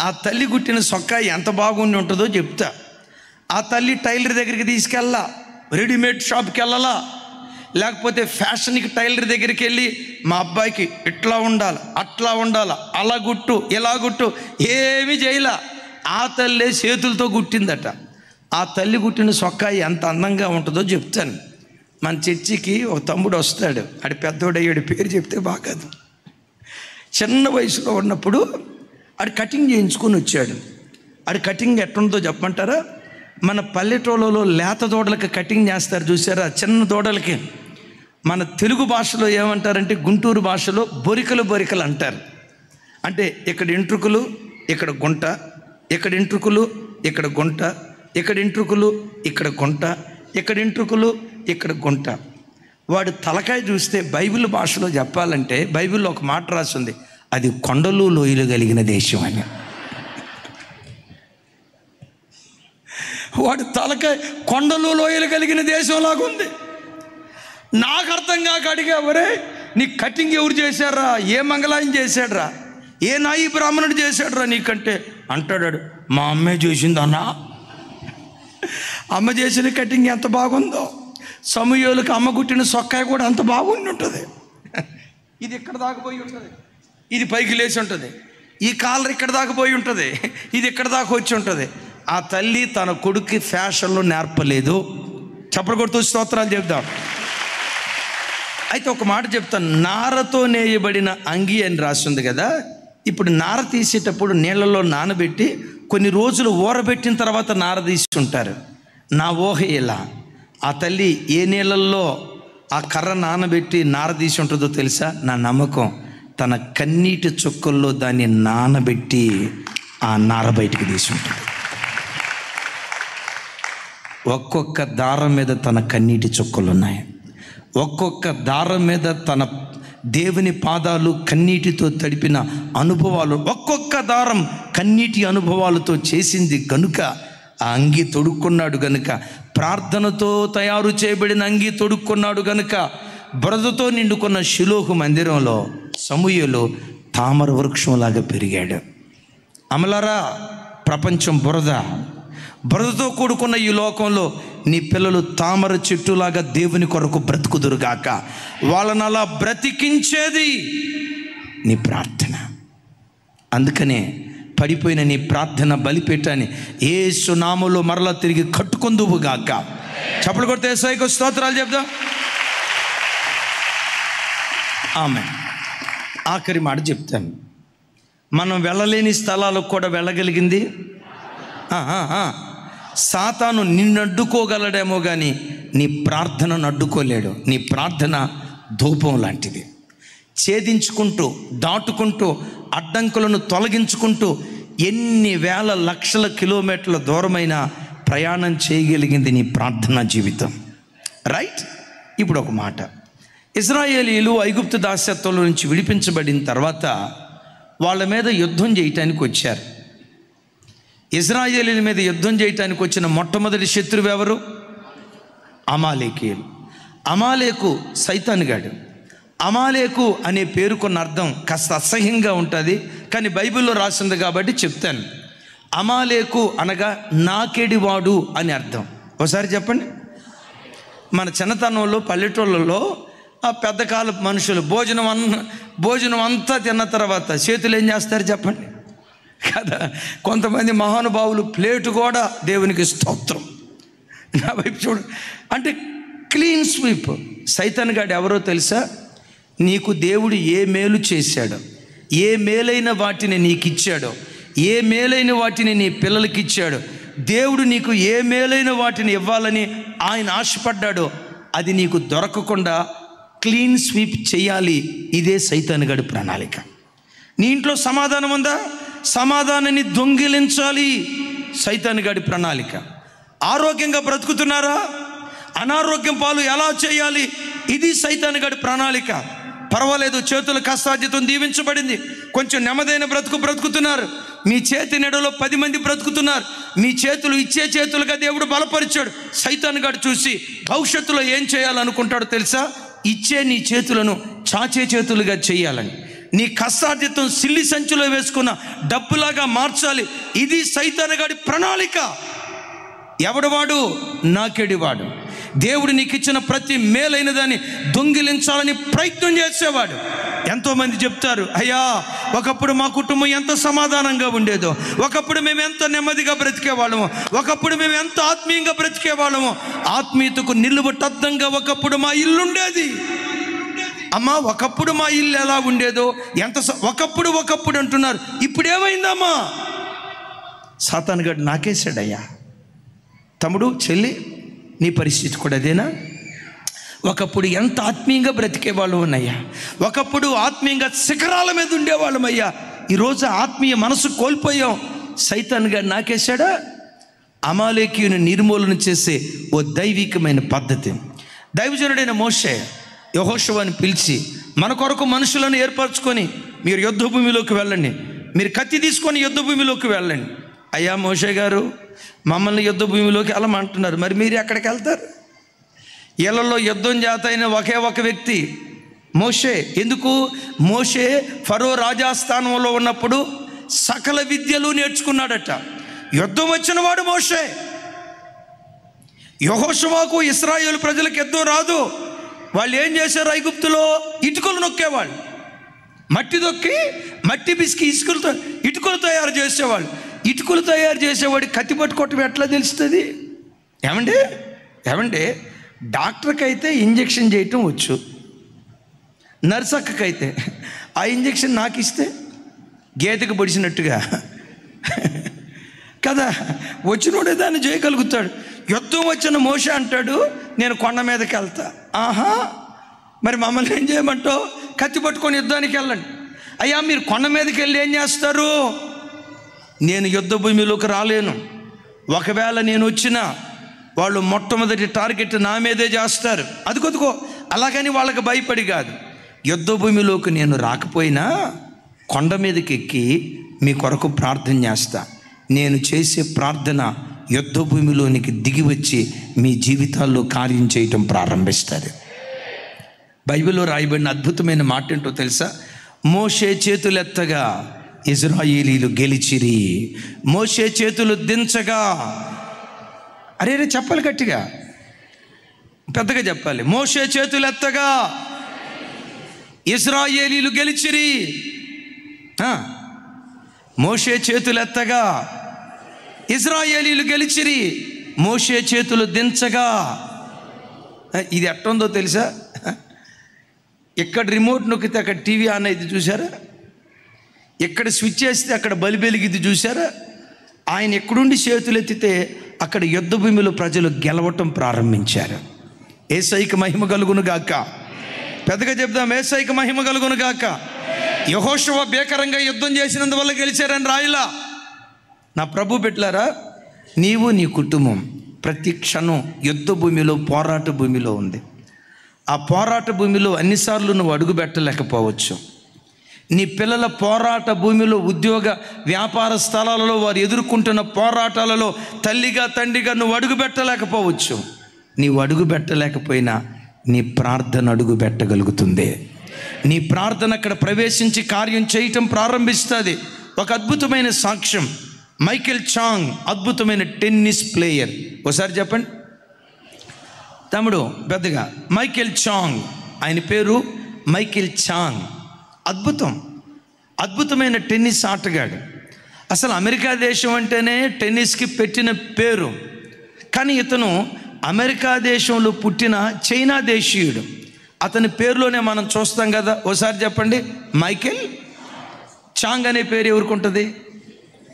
ఆ తల్లి కుట్టిన సొక్కా ఎంత బాగుండి ఉంటుందో చెప్తా. ఆ తల్లి టైలర్ దగ్గరికి తీసుకెళ్ళా, రెడీమేడ్ షాప్కి వెళ్ళాలా, లేకపోతే ఫ్యాషన్కి టైలర్ దగ్గరికి వెళ్ళి మా అబ్బాయికి ఇట్లా ఉండాలి, అట్లా ఉండాలి, అలా గుట్టు, ఇలా గుట్టు, ఏమీ చేయలా. ఆ తల్లి చేతులతో కుట్టిందట. ఆ తల్లి కుట్టిన సొక్కా ఎంత అందంగా ఉంటుందో చెప్తాను. మన చర్చికి ఒక తమ్ముడు వస్తాడు, ఆడి పెద్దోడయ్యాడు, పేరు చెప్తే బాగాదు. చిన్న వయసులో ఉన్నప్పుడు ఆడు కటింగ్ చేయించుకొని వచ్చాడు. ఆడి కటింగ్ ఎట్లుందో చెప్పమంటారా? మన పల్లెటూళ్ళలో లేత దూడలకి కటింగ్ చేస్తారు చూసారా, చిన్న దూడలకి. మన తెలుగు భాషలో ఏమంటారంటే, గుంటూరు భాషలో బొరికలు అంటారు. అంటే ఇక్కడ ఎంట్రుకలు, ఇక్కడ గుంట, ఇక్కడ ఎంట్రుకలు, ఇక్కడ గుంట, ఇక్కడ ఎంట్రుకలు, ఇక్కడ గుంట, ఇక్కడ ఎంట్రుకలు, ఇక్కడ గుంట. వాడు తలకాయ చూస్తే బైబిల్ భాషలో చెప్పాలంటే, బైబిల్లో ఒక మాట రాసింది, అది కొండలు లోయలు కలిగిన దేశం అని. వాడు తలకాయ కొండలు లోయలు కలిగిన దేశంలాగుంది. నాకు అర్థం కాక అడిగా, ఒరే నీ కటింగ్ ఎవరు చేశారా? ఏ మంగళాయం చేశాడ్రా? ఏ నాయి బ్రాహ్మణుడు చేశాడ్రా నీకంటే? అంటాడు, మా అమ్మే చేసింది అన్నా. అమ్మ చేసిన కటింగ్ ఎంత బాగుందో, సమూయేలుకి అమ్మ కుట్టిన సొక్కాయ కూడా అంత బాగుండి ఉంటుంది. ఇది ఇక్కడ దాకా పోయి ఉంటుంది, ఇది పైకి లేచి ఉంటుంది, ఈ కాలర్ ఇక్కడ దాకా పోయి ఉంటుంది, ఇది ఇక్కడ దాకా వచ్చి ఉంటుంది. ఆ తల్లి తన కొడుక్కి ఫ్యాషన్లో నేర్పలేదు. చప్పట్లు కొడుతూ స్తోత్రాలు చెప్దాం. అయితే ఒక మాట చెప్తాను, నారతో నేయబడిన అంగి అని రాస్తుంది కదా. ఇప్పుడు నార తీసేటప్పుడు నీళ్ళలో నానబెట్టి కొన్ని రోజులు ఊరబెట్టిన తర్వాత నార తీసుకుంటారు. నా ఊహ ఇలా, ఆ తల్లి ఏ నీళ్ళల్లో ఆ కర్ర నానబెట్టి నార తీసి ఉంటుందో తెలుసా? నా నమ్మకం, తన కన్నీటి చుక్కల్లో దాన్ని నానబెట్టి ఆ నార బయటికి తీసి ఉంటుంది. ఒక్కొక్క దారం మీద తన కన్నీటి చుక్కలు ఉన్నాయి. ఒక్కొక్క దారం మీద తన దేవుని పాదాలు కన్నీటితో తడిపిన అనుభవాలు, ఒక్కొక్క దారం కన్నీటి అనుభవాలతో చేసింది గనుక ఆ అంగి తొడుక్కున్నాడు గనుక, ప్రార్థనతో తయారు చేయబడిన అంగి తొడుక్కున్నాడు గనుక, బురదతో నిండుకున్న షిలోహు మందిరంలో సమూయేలు తామర వృక్షంలాగా పెరిగాడు. అమలారా, ప్రపంచం బురదతో కూడుకున్న ఈ లోకంలో నీ పిల్లలు తామర చెట్టులాగా దేవుని కొరకు బ్రతుకుదురుగాక. వాళ్ళని అలా బ్రతికించేది నీ ప్రార్థన. అందుకనే పడిపోయిన నీ ప్రార్థన బలిపీఠాన్ని యేసు నామములో మరలా తిరిగి కట్టుకొందువుగాక. చప్పట్లు కొడితే యేసయ్యకు స్తోత్రాలు చెప్దాం. ఆమేన్. ఆఖరి మాట చెప్తాను, మనం వెళ్ళలేని స్థలాలకు కూడా వెళ్ళగలిగింది సాతాను. నిన్ను అడ్డుకోగలడేమో కానీ నీ ప్రార్థనను అడ్డుకోలేడు. నీ ప్రార్థన ధూపం లాంటిది. ఛేదించుకుంటూ, దాటుకుంటూ, అడ్డంకులను తొలగించుకుంటూ ఎన్ని వేల లక్షల కిలోమీటర్ల దూరమైన ప్రయాణం చేయగలిగింది నీ ప్రార్థనా జీవితం. రైట్? ఇప్పుడు ఒక మాట, ఇశ్రాయేలీయులు ఐగుప్తు దాస్యత్వంలో నుంచి విడిపించబడిన తర్వాత వాళ్ళ మీద యుద్ధం చేయటానికి వచ్చారు. ఇశ్రాయేలీయుల మీద యుద్ధం చేయటానికి వచ్చిన మొట్టమొదటి శత్రువు ఎవరు? అమాలేకీయులు. అమాలేకు సైతానుగాడు. అమాలేకు అనే పేరుకున్న అర్థం కాస్త అసహ్యంగా ఉంటుంది, కానీ బైబిల్లో రాసింది కాబట్టి చెప్తాను. అమాలేకు అనగా నాకెడివాడు అని అర్థం. ఒకసారి చెప్పండి. మన చిన్నతనంలో పల్లెటూళ్ళలో ఆ పెద్ద కాలపు మనుషులు భోజనం అంతా తిన్న తర్వాత చేతులు ఏం చేస్తారు చెప్పండి? కదా, కొంతమంది మహానుభావులు ప్లేటు కూడా దేవునికి స్తోత్రం, నా వైపు చూడు అంటే క్లీన్ స్వీప్. సైతాన్ గాడు ఎవరో తెలుసా? నీకు దేవుడు ఏ మేలు చేశాడో, ఏ మేలైన వాటిని నీకు ఇచ్చాడో, ఏ మేలైన వాటిని నీ పిల్లలకి ఇచ్చాడో, దేవుడు నీకు ఏ మేలైన వాటిని ఇవ్వాలని ఆయన ఆశపడ్డాడో అది నీకు దొరకకుండా క్లీన్ స్వీప్ చేయాలి. ఇదే సైతాన్ గాడి ప్రణాళిక. నీ ఇంట్లో సమాధానం ఉందా? సమాధానాన్ని దొంగిలించాలి, సైతాన్ గాడి ప్రణాళిక. ఆరోగ్యంగా బ్రతుకుతున్నారా? అనారోగ్యం పాలు ఎలా చేయాలి? ఇది సైతాన్ గాడి ప్రణాళిక. పర్వాలేదు, చేతుల కష్టార్జితం దీవించబడింది, కొంచెం నెమ్మదైన బ్రతుకుతున్నారు. మీ చేతి నెడలో 10 మంది బ్రతుకుతున్నారు. మీ చేతులు ఇచ్చే చేతులుగా దేవుడు బలపరిచాడు. సైతాన్ గాడు చూసి భవిష్యత్తులో ఏం చేయాలనుకుంటాడో తెలుసా? ఇచ్చే నీ చేతులను చాచే చేతులుగా చేయాలని, నీ కష్టార్జితం సిల్లి సంచిలో వేసుకున్న డబ్బులాగా మార్చాలి. ఇది సైతాన్ గాడి ప్రణాళిక. ఎవడవాడు? నాకెడివాడు. దేవుడు నీకు ఇచ్చిన ప్రతి మేలైన దాన్ని దొంగిలించాలని ప్రయత్నం చేసేవాడు. ఎంతోమంది చెప్తారు, అయ్యా ఒకప్పుడు మా కుటుంబం ఎంత సమాధానంగా ఉండేదో, ఒకప్పుడు మేము ఎంత నెమ్మదిగా బ్రతికేవాళ్ళము, ఒకప్పుడు మేము ఎంత ఆత్మీయంగా బ్రతికేవాళ్ళము, ఆత్మీయతకు నిలువటద్దంగా ఒకప్పుడు మా ఇల్లు ఉండేది. అమ్మా ఒకప్పుడు మా ఇల్లు ఎలా ఉండేదో ఎంత ఒకప్పుడు అంటున్నారు, ఇప్పుడు ఏమైందమ్మా? సాతాను గాడు నాకేసాడయ్యా. తమ్ముడు, చెల్లి, నీ పరిస్థితి కూడా అదేనా? ఒకప్పుడు ఎంత ఆత్మీయంగా బ్రతికేవాళ్ళం అయ్యా, ఒకప్పుడు ఆత్మీయంగా శిఖరాల మీద ఉండేవాళ్ళమయ్యా, ఈరోజు ఆత్మీయ మనసు కోల్పోయాం. సైతాన్ గారు నాకేశాడా? అమాలేకీయుని నిర్మూలన చేసే ఓ దైవికమైన పద్ధతి. దైవజనుడైన మోషే యెహోషువని పిలిచి, మన కొరకు మనుషులను ఏర్పరచుకొని మీరు యుద్ధ భూమిలోకి వెళ్ళండి, మీరు కత్తి తీసుకొని యుద్ధ భూమిలోకి వెళ్ళండి. అయ్యా మోషే గారు, మమ్మల్ని యుద్ధ భూమిలోకి వెళ్ళమంటున్నారు, మరి మీరు ఎక్కడికి వెళ్తారు? ఇళ్లలో యుద్ధం చేతైన ఒకే ఒక వ్యక్తి మోషే. ఎందుకు? మోషే ఫరో రాజాస్థానంలో ఉన్నప్పుడు సకల విద్యలు నేర్చుకున్నాడట. యుద్ధం వచ్చిన వాడు మోషే. యెహోషువకు ఇశ్రాయేలు ప్రజలకు యుద్ధం రాదు. వాళ్ళు ఏం చేశారు? ఐగుప్తులో ఇటుకలు నొక్కేవాళ్ళు, మట్టి దొక్కి మట్టి పిసికి ఇటుకలు తయారు చేసేవాళ్ళు. ఇటుకలు తయారు చేసేవాడు కత్తి పట్టుకోవటం ఎట్లా తెలుస్తుంది? ఏమంటే డాక్టర్కి అయితే ఇంజెక్షన్ చేయటం వచ్చు, నర్సక్కకైతే ఆ ఇంజెక్షన్ నాకు ఇస్తే గేదెకు పొడిచినట్టుగా కదా, వచ్చినోడే దాన్ని చేయగలుగుతాడు. యుద్ధం వచ్చిన మోషే అంటాడు, నేను కొండ మీదకి వెళ్తా. ఆహా, మరి మమ్మల్ని ఏం చేయమంటావు? కత్తి పట్టుకొని యుద్ధానికి వెళ్ళండి. అయ్యా మీరు కొండ మీదకి వెళ్ళి ఏం చేస్తారు? నేను యుద్ధ భూమిలోకి రాలేను. ఒకవేళ నేను వచ్చినా వాళ్ళు మొట్టమొదటి టార్గెట్ నా మీదే చేస్తారు. అదిగో అలాగని వాళ్ళకి భయపడి కాదు. యుద్ధ భూమిలోకి నేను రాకపోయినా కొండ మీదకి ఎక్కి మీ కొరకు ప్రార్థన చేస్తా. నేను చేసే ప్రార్థన యుద్ధ భూమిలోనికి దిగి వచ్చి మీ జీవితాల్లో కార్యం చేయటం ప్రారంభిస్తారు. బైబిల్లో రాయబడిన అద్భుతమైన మాట ఏంటో తెలుసా? మోషే చేతులెత్తగా ఇశ్రాయేలీలు గెలిచిరి, మోషే చేతులు దించగా. అరే చెప్పాలి, గట్టిగా పెద్దగా చెప్పాలి. మోషే చేతులెత్తగా ఇశ్రాయేలీలు గెలిచిరి. మోషే చేతులెత్తగా ఇశ్రాయేలీలు గెలిచిరి, మోషే చేతులు దించగా. ఇది ఎట్టుందో తెలుసా? ఇక్కడ రిమోట్ నొక్కితే అక్కడ టీవీ ఆన్ అయితే చూసారా? ఇక్కడ స్విచ్ చేస్తే అక్కడ బలి వెలిగిద్ది చూసారా? ఆయన ఎక్కడుండి చేతులు ఎత్తితే అక్కడ యుద్ధ భూమిలో ప్రజలు గెలవటం ప్రారంభించారు. యేసయ్యకి మహిమ కలుగును గాక. పెద్దగా చెప్దాం, యేసయ్యకి మహిమ కలుగును గాక. యెహోషువ భీకరంగా యుద్ధం చేసినందువల్ల గెలిచారని రాయిలా. నా ప్రభు బిడ్డలారా, నీవు నీ కుటుంబం ప్రతి క్షణం యుద్ధ భూమిలో, పోరాట భూమిలో ఉంది. ఆ పోరాట భూమిలో అన్నిసార్లు నువ్వు అడుగు పెట్టలేకపోవచ్చు. నీ పిల్లల పోరాట భూమిలో, ఉద్యోగ వ్యాపార స్థలాలలో వారు ఎదుర్కొంటున్న పోరాటాలలో తల్లిగా తండ్రిగా నువ్వు అడుగు పెట్టలేకపోవచ్చు. నీవు అడుగు పెట్టలేకపోయినా నీ ప్రార్థన అడుగు పెట్టగలుగుతుంది. నీ ప్రార్థన అక్కడ ప్రవేశించి కార్యం చేయటం ప్రారంభిస్తుంది. ఒక అద్భుతమైన సాక్ష్యం. మైకేల్ చాంగ్ అద్భుతమైన టెన్నిస్ ప్లేయర్. ఒకసారి చెప్పండి తమ్ముడు పెద్దగా. మైకేల్ చాంగ్, ఆయన పేరు మైకేల్ చాంగ్. అద్భుతమైన టెన్నిస్ ఆటగాడు. అసలు అమెరికా దేశం అంటేనే టెన్నిస్కి పెట్టిన పేరు. కానీ ఇతను అమెరికా దేశంలో పుట్టిన చైనా దేశీయుడు. అతని పేరులోనే మనం చూస్తాం కదా, ఓసారి చెప్పండి. మైకేల్ చాంగ్ అనే పేరు ఎవరికి ఉంటుంది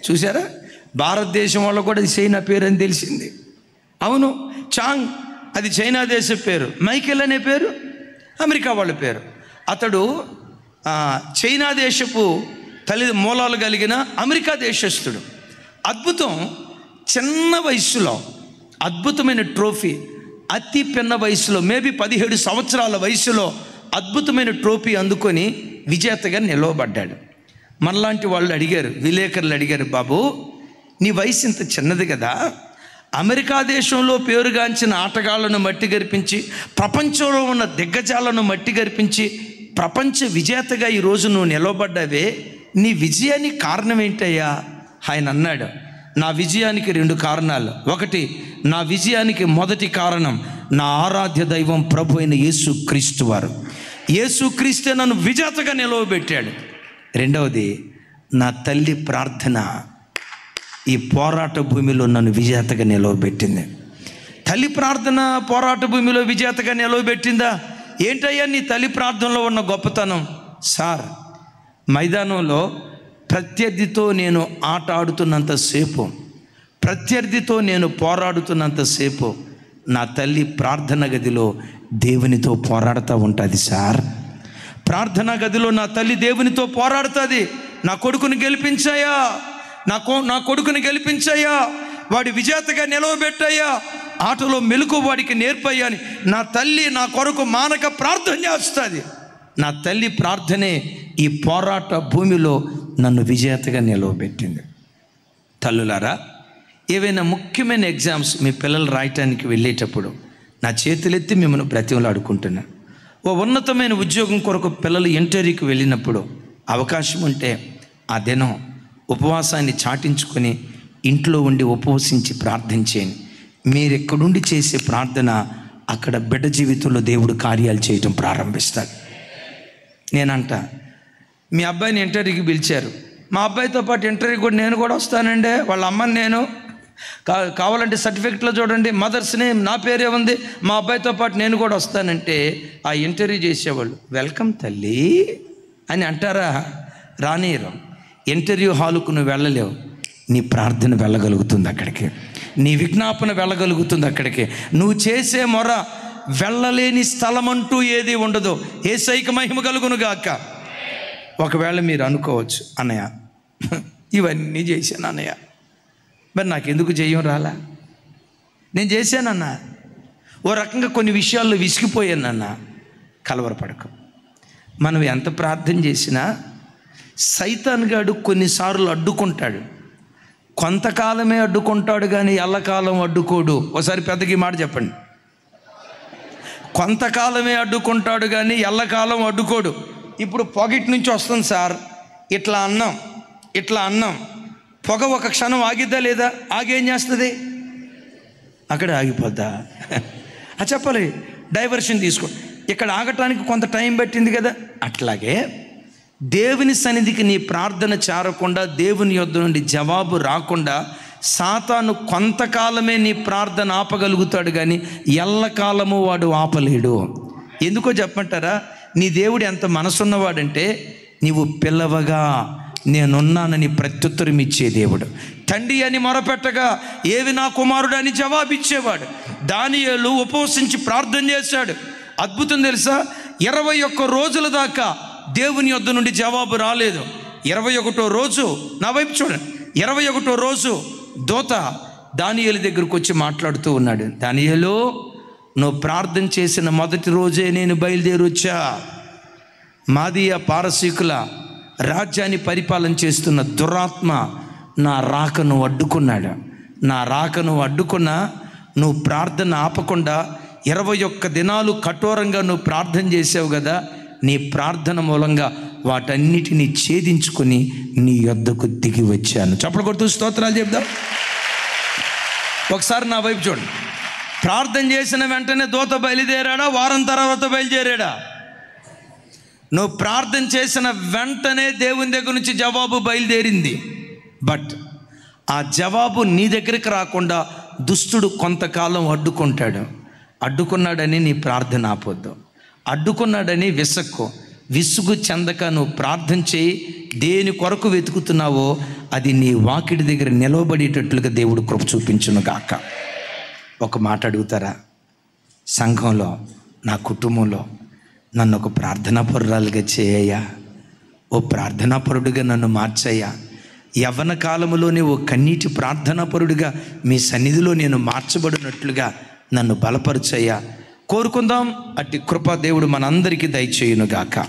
చూసారా? భారతదేశం వాళ్ళు కూడా చైనా పేరు అని తెలిసింది. అవును, చాంగ్ అది చైనా దేశ పేరు. మైకేల్ అనే పేరు అమెరికా వాళ్ళ పేరు. అతడు చైనా దేశపు మూలాలు కలిగిన అమెరికా దేశస్థుడు. అద్భుతం, చిన్న వయసులో అద్భుతమైన ట్రోఫీ, అతి పిన్న వయసులో మేబీ 17 సంవత్సరాల వయసులో అద్భుతమైన ట్రోఫీ అందుకొని విజేతగా నిలవబడ్డాడు. మనలాంటి వాళ్ళు అడిగారు, విలేకరులు అడిగారు, బాబు నీ వయసు ఇంత చిన్నది కదా, అమెరికా దేశంలో పేరుగాంచిన ఆటగాళ్లను మట్టి గరిపించి, ప్రపంచంలో ఉన్న దిగ్గజాలను మట్టి గరిపించి ప్రపంచ విజేతగా ఈరోజు నువ్వు నిలవబడ్డావే, నీ విజయానికి కారణం ఏంటయ్యా? ఆయన అన్నాడు, నా విజయానికి 2 కారణాలు. ఒకటి, నా విజయానికి మొదటి కారణం నా ఆరాధ్య దైవం ప్రభు అయిన యేసుక్రీస్తు వారు. యేసుక్రీస్తే నన్ను విజేతగా నిలవబెట్టాడు. రెండవది, నా తల్లి ప్రార్థన ఈ పోరాట భూమిలో నన్ను విజేతగా నిలవబెట్టింది. తల్లి ప్రార్థన పోరాట భూమిలో విజేతగా నిలవబెట్టిందా? ఏంటయ్యా నీ తల్లి ప్రార్థనలో ఉన్న గొప్పతనం? సార్, మైదానంలో ప్రత్యర్థితో నేను ఆట ఆడుతున్నంతసేపు, ప్రత్యర్థితో నేను పోరాడుతున్నంతసేపు నా తల్లి ప్రార్థన గదిలో దేవునితో పోరాడుతూ ఉంటుంది సార్. ప్రార్థనా గదిలో నా తల్లి దేవునితో పోరాడుతుంది. నా కొడుకుని గెలిపించాయా, నా కొడుకుని గెలిపించాయా, వాడి విజేతగా నిలవబెట్టాయా, ఆటలో మెలకు వాడికి నేర్పయ్యా అని నా తల్లి నా కొరకు మానక ప్రార్థన చేస్తుంది. నా తల్లి ప్రార్థనే ఈ పోరాట భూమిలో నన్ను విజేతగా నిలవబెట్టింది. తల్లులారా, ఏవైనా ముఖ్యమైన ఎగ్జామ్స్ మీ పిల్లలు రాయటానికి వెళ్ళేటప్పుడు నా చేతులెత్తి మిమ్మల్ని బ్రతిమలాడుకుంటున్నాను. ఓ ఉన్నతమైన ఉద్యోగం కొరకు పిల్లలు ఇంటర్వ్యూకి వెళ్ళినప్పుడు అవకాశం ఉంటే ఆ దినం ఉపవాసాన్ని చాటించుకొని ఇంట్లో ఉండి ఉపవసించి ప్రార్థన చేయండి. మీరు ఎక్కడుండి చేసే ప్రార్థన అక్కడ బిడ్డ జీవితంలో దేవుడు కార్యాలు చేయటం ప్రారంభిస్తాడు. నేనంట, మీ అబ్బాయిని ఇంటర్వ్యూకి పిలిచారు, మా అబ్బాయితో పాటు ఇంటర్వ్యూకి కూడా నేను కూడా వస్తానండి, వాళ్ళ అమ్మని నేను కావాలంటే సర్టిఫికెట్లో చూడండి మదర్స్ నేమ్ నా పేరే ఉంది, మా అబ్బాయితో పాటు నేను కూడా వస్తానంటే ఆ ఇంటర్వ్యూ చేసేవాళ్ళు వెల్కమ్ తల్లి అని అంటారా? రానియరు. ఇంటర్వ్యూ హాలుకు నువ్వు వెళ్ళలేవు, నీ ప్రార్థన వెళ్ళగలుగుతుంది అక్కడికి, నీ విజ్ఞాపన వెళ్ళగలుగుతుంది అక్కడికి. నువ్వు చేసే మొర వెళ్ళలేని స్థలం అంటూ ఏది ఉండదు. యేసయ్యకి మహిమ కలుగును గాక. ఒకవేళ మీరు అనుకోవచ్చు, అన్నయ్య ఇవన్నీ చేశాను అన్నయ్య, మరి నాకెందుకు జయం రాలా? నేను చేశానన్నా, ఓ రకంగా కొన్ని విషయాల్లో విసిగిపోయానన్నా. కలవరపడకు. మనం ఎంత ప్రార్థన చేసినా సైతాన్ గాడు కొన్నిసార్లు అడ్డుకుంటాడు. కొంతకాలమే అడ్డుకుంటాడు కానీ ఎల్లకాలం అడ్డుకోడు. ఒకసారి పెద్దకి మాట చెప్పండి. కొంతకాలమే అడ్డుకుంటాడు కానీ ఎల్లకాలం అడ్డుకోడు. ఇప్పుడు పొగటి నుంచి వస్తుంది సార్, ఇట్లా అన్నాం పొగ ఒక క్షణం ఆగిద్దా లేదా? ఆగేం చేస్తుంది? అక్కడే ఆగిపోద్దా? చెప్పాలి, డైవర్షన్ తీసుకో. ఇక్కడ ఆగటానికి కొంత టైం పట్టింది కదా. అట్లాగే దేవుని సన్నిధికి నీ ప్రార్థన చేరకుండా, దేవుని యొద్ద నుండి జవాబు రాకుండా సాతాను కొంతకాలమే నీ ప్రార్థన ఆపగలుగుతాడు కానీ ఎల్లకాలము వాడు ఆపలేడు. ఎందుకో చెప్పమంటారా? నీ దేవుడు ఎంత మనసున్నవాడంటే, నీవు పిల్లవగా నేనున్నానని ప్రత్యుత్తరం ఇచ్చే దేవుడు. తండ్రి అని మొరపెట్టగా ఏవి నా కుమారుడు అని జవాబిచ్చేవాడు. దానియేలు ఉపవసించి ప్రార్థన చేశాడు. అద్భుతం తెలుసా, 21 రోజుల దాకా దేవుని యొద్ద నుండి జవాబు రాలేదు. 21వ రోజు, నా వైపు చూడండి, 21వ రోజు దూత దానియేలు దగ్గరకు వచ్చి మాట్లాడుతూ ఉన్నాడు. దానియేలు, నువ్వు ప్రార్థన చేసిన మొదటి రోజే నేను బయలుదేరి వచ్చా. మాదీయ పారసీకుల రాజ్యాన్ని పరిపాలన చేస్తున్న దురాత్మ నా రాకను అడ్డుకున్నాడు. నా రాకను అడ్డుకున్నా నువ్వు ప్రార్థన ఆపకుండా 21 దినాలు కఠోరంగా నువ్వు ప్రార్థన చేసావు కదా, నీ ప్రార్థన మూలంగా వాటన్నిటినీ ఛేదించుకొని నీ యొద్దకు దిగి వచ్చాను. చప్పట్లు కొడుతూ స్తోత్రాలు చెప్దాం. ఒకసారి నా వైపు చూడండి. ప్రార్థన చేసిన వెంటనే దూత బయలుదేరాడా? వారం తర్వాత బయలుదేరాడా? నువ్వు ప్రార్థన చేసిన వెంటనే దేవుని దగ్గర నుంచి జవాబు బయలుదేరింది. బట్ ఆ జవాబు నీ దగ్గరికి రాకుండా దుష్టుడు కొంతకాలం అడ్డుకున్నాడని నీ ప్రార్థన ఆపొద్దు. అడ్డుకున్నాడని విసుగు చెందక నువ్వు ప్రార్థన చేయి. దేని కొరకు వెతుకుతున్నావో అది నీ వాకిడి దగ్గర నిలవబడేటట్లుగా దేవుడు కృప చూపించును గాక. ఒక మాట అడుగుతారా? సంఘంలో, నా కుటుంబంలో నన్ను ఒక ప్రార్థనాపరురాలుగా చేయయ్యా, ఓ ప్రార్థనాపరుడిగా నన్ను మార్చయ్యా. యవ్వన కాలంలోనే ఓ కన్నీటి ప్రార్థనాపరుడిగా మీ సన్నిధిలో నేను మార్చబడినట్లుగా నన్ను బలపరచయ్యా. కోరుకుందాం. అట్టి కృప దేవుడు మనందరికీ దయచేయునుగాక.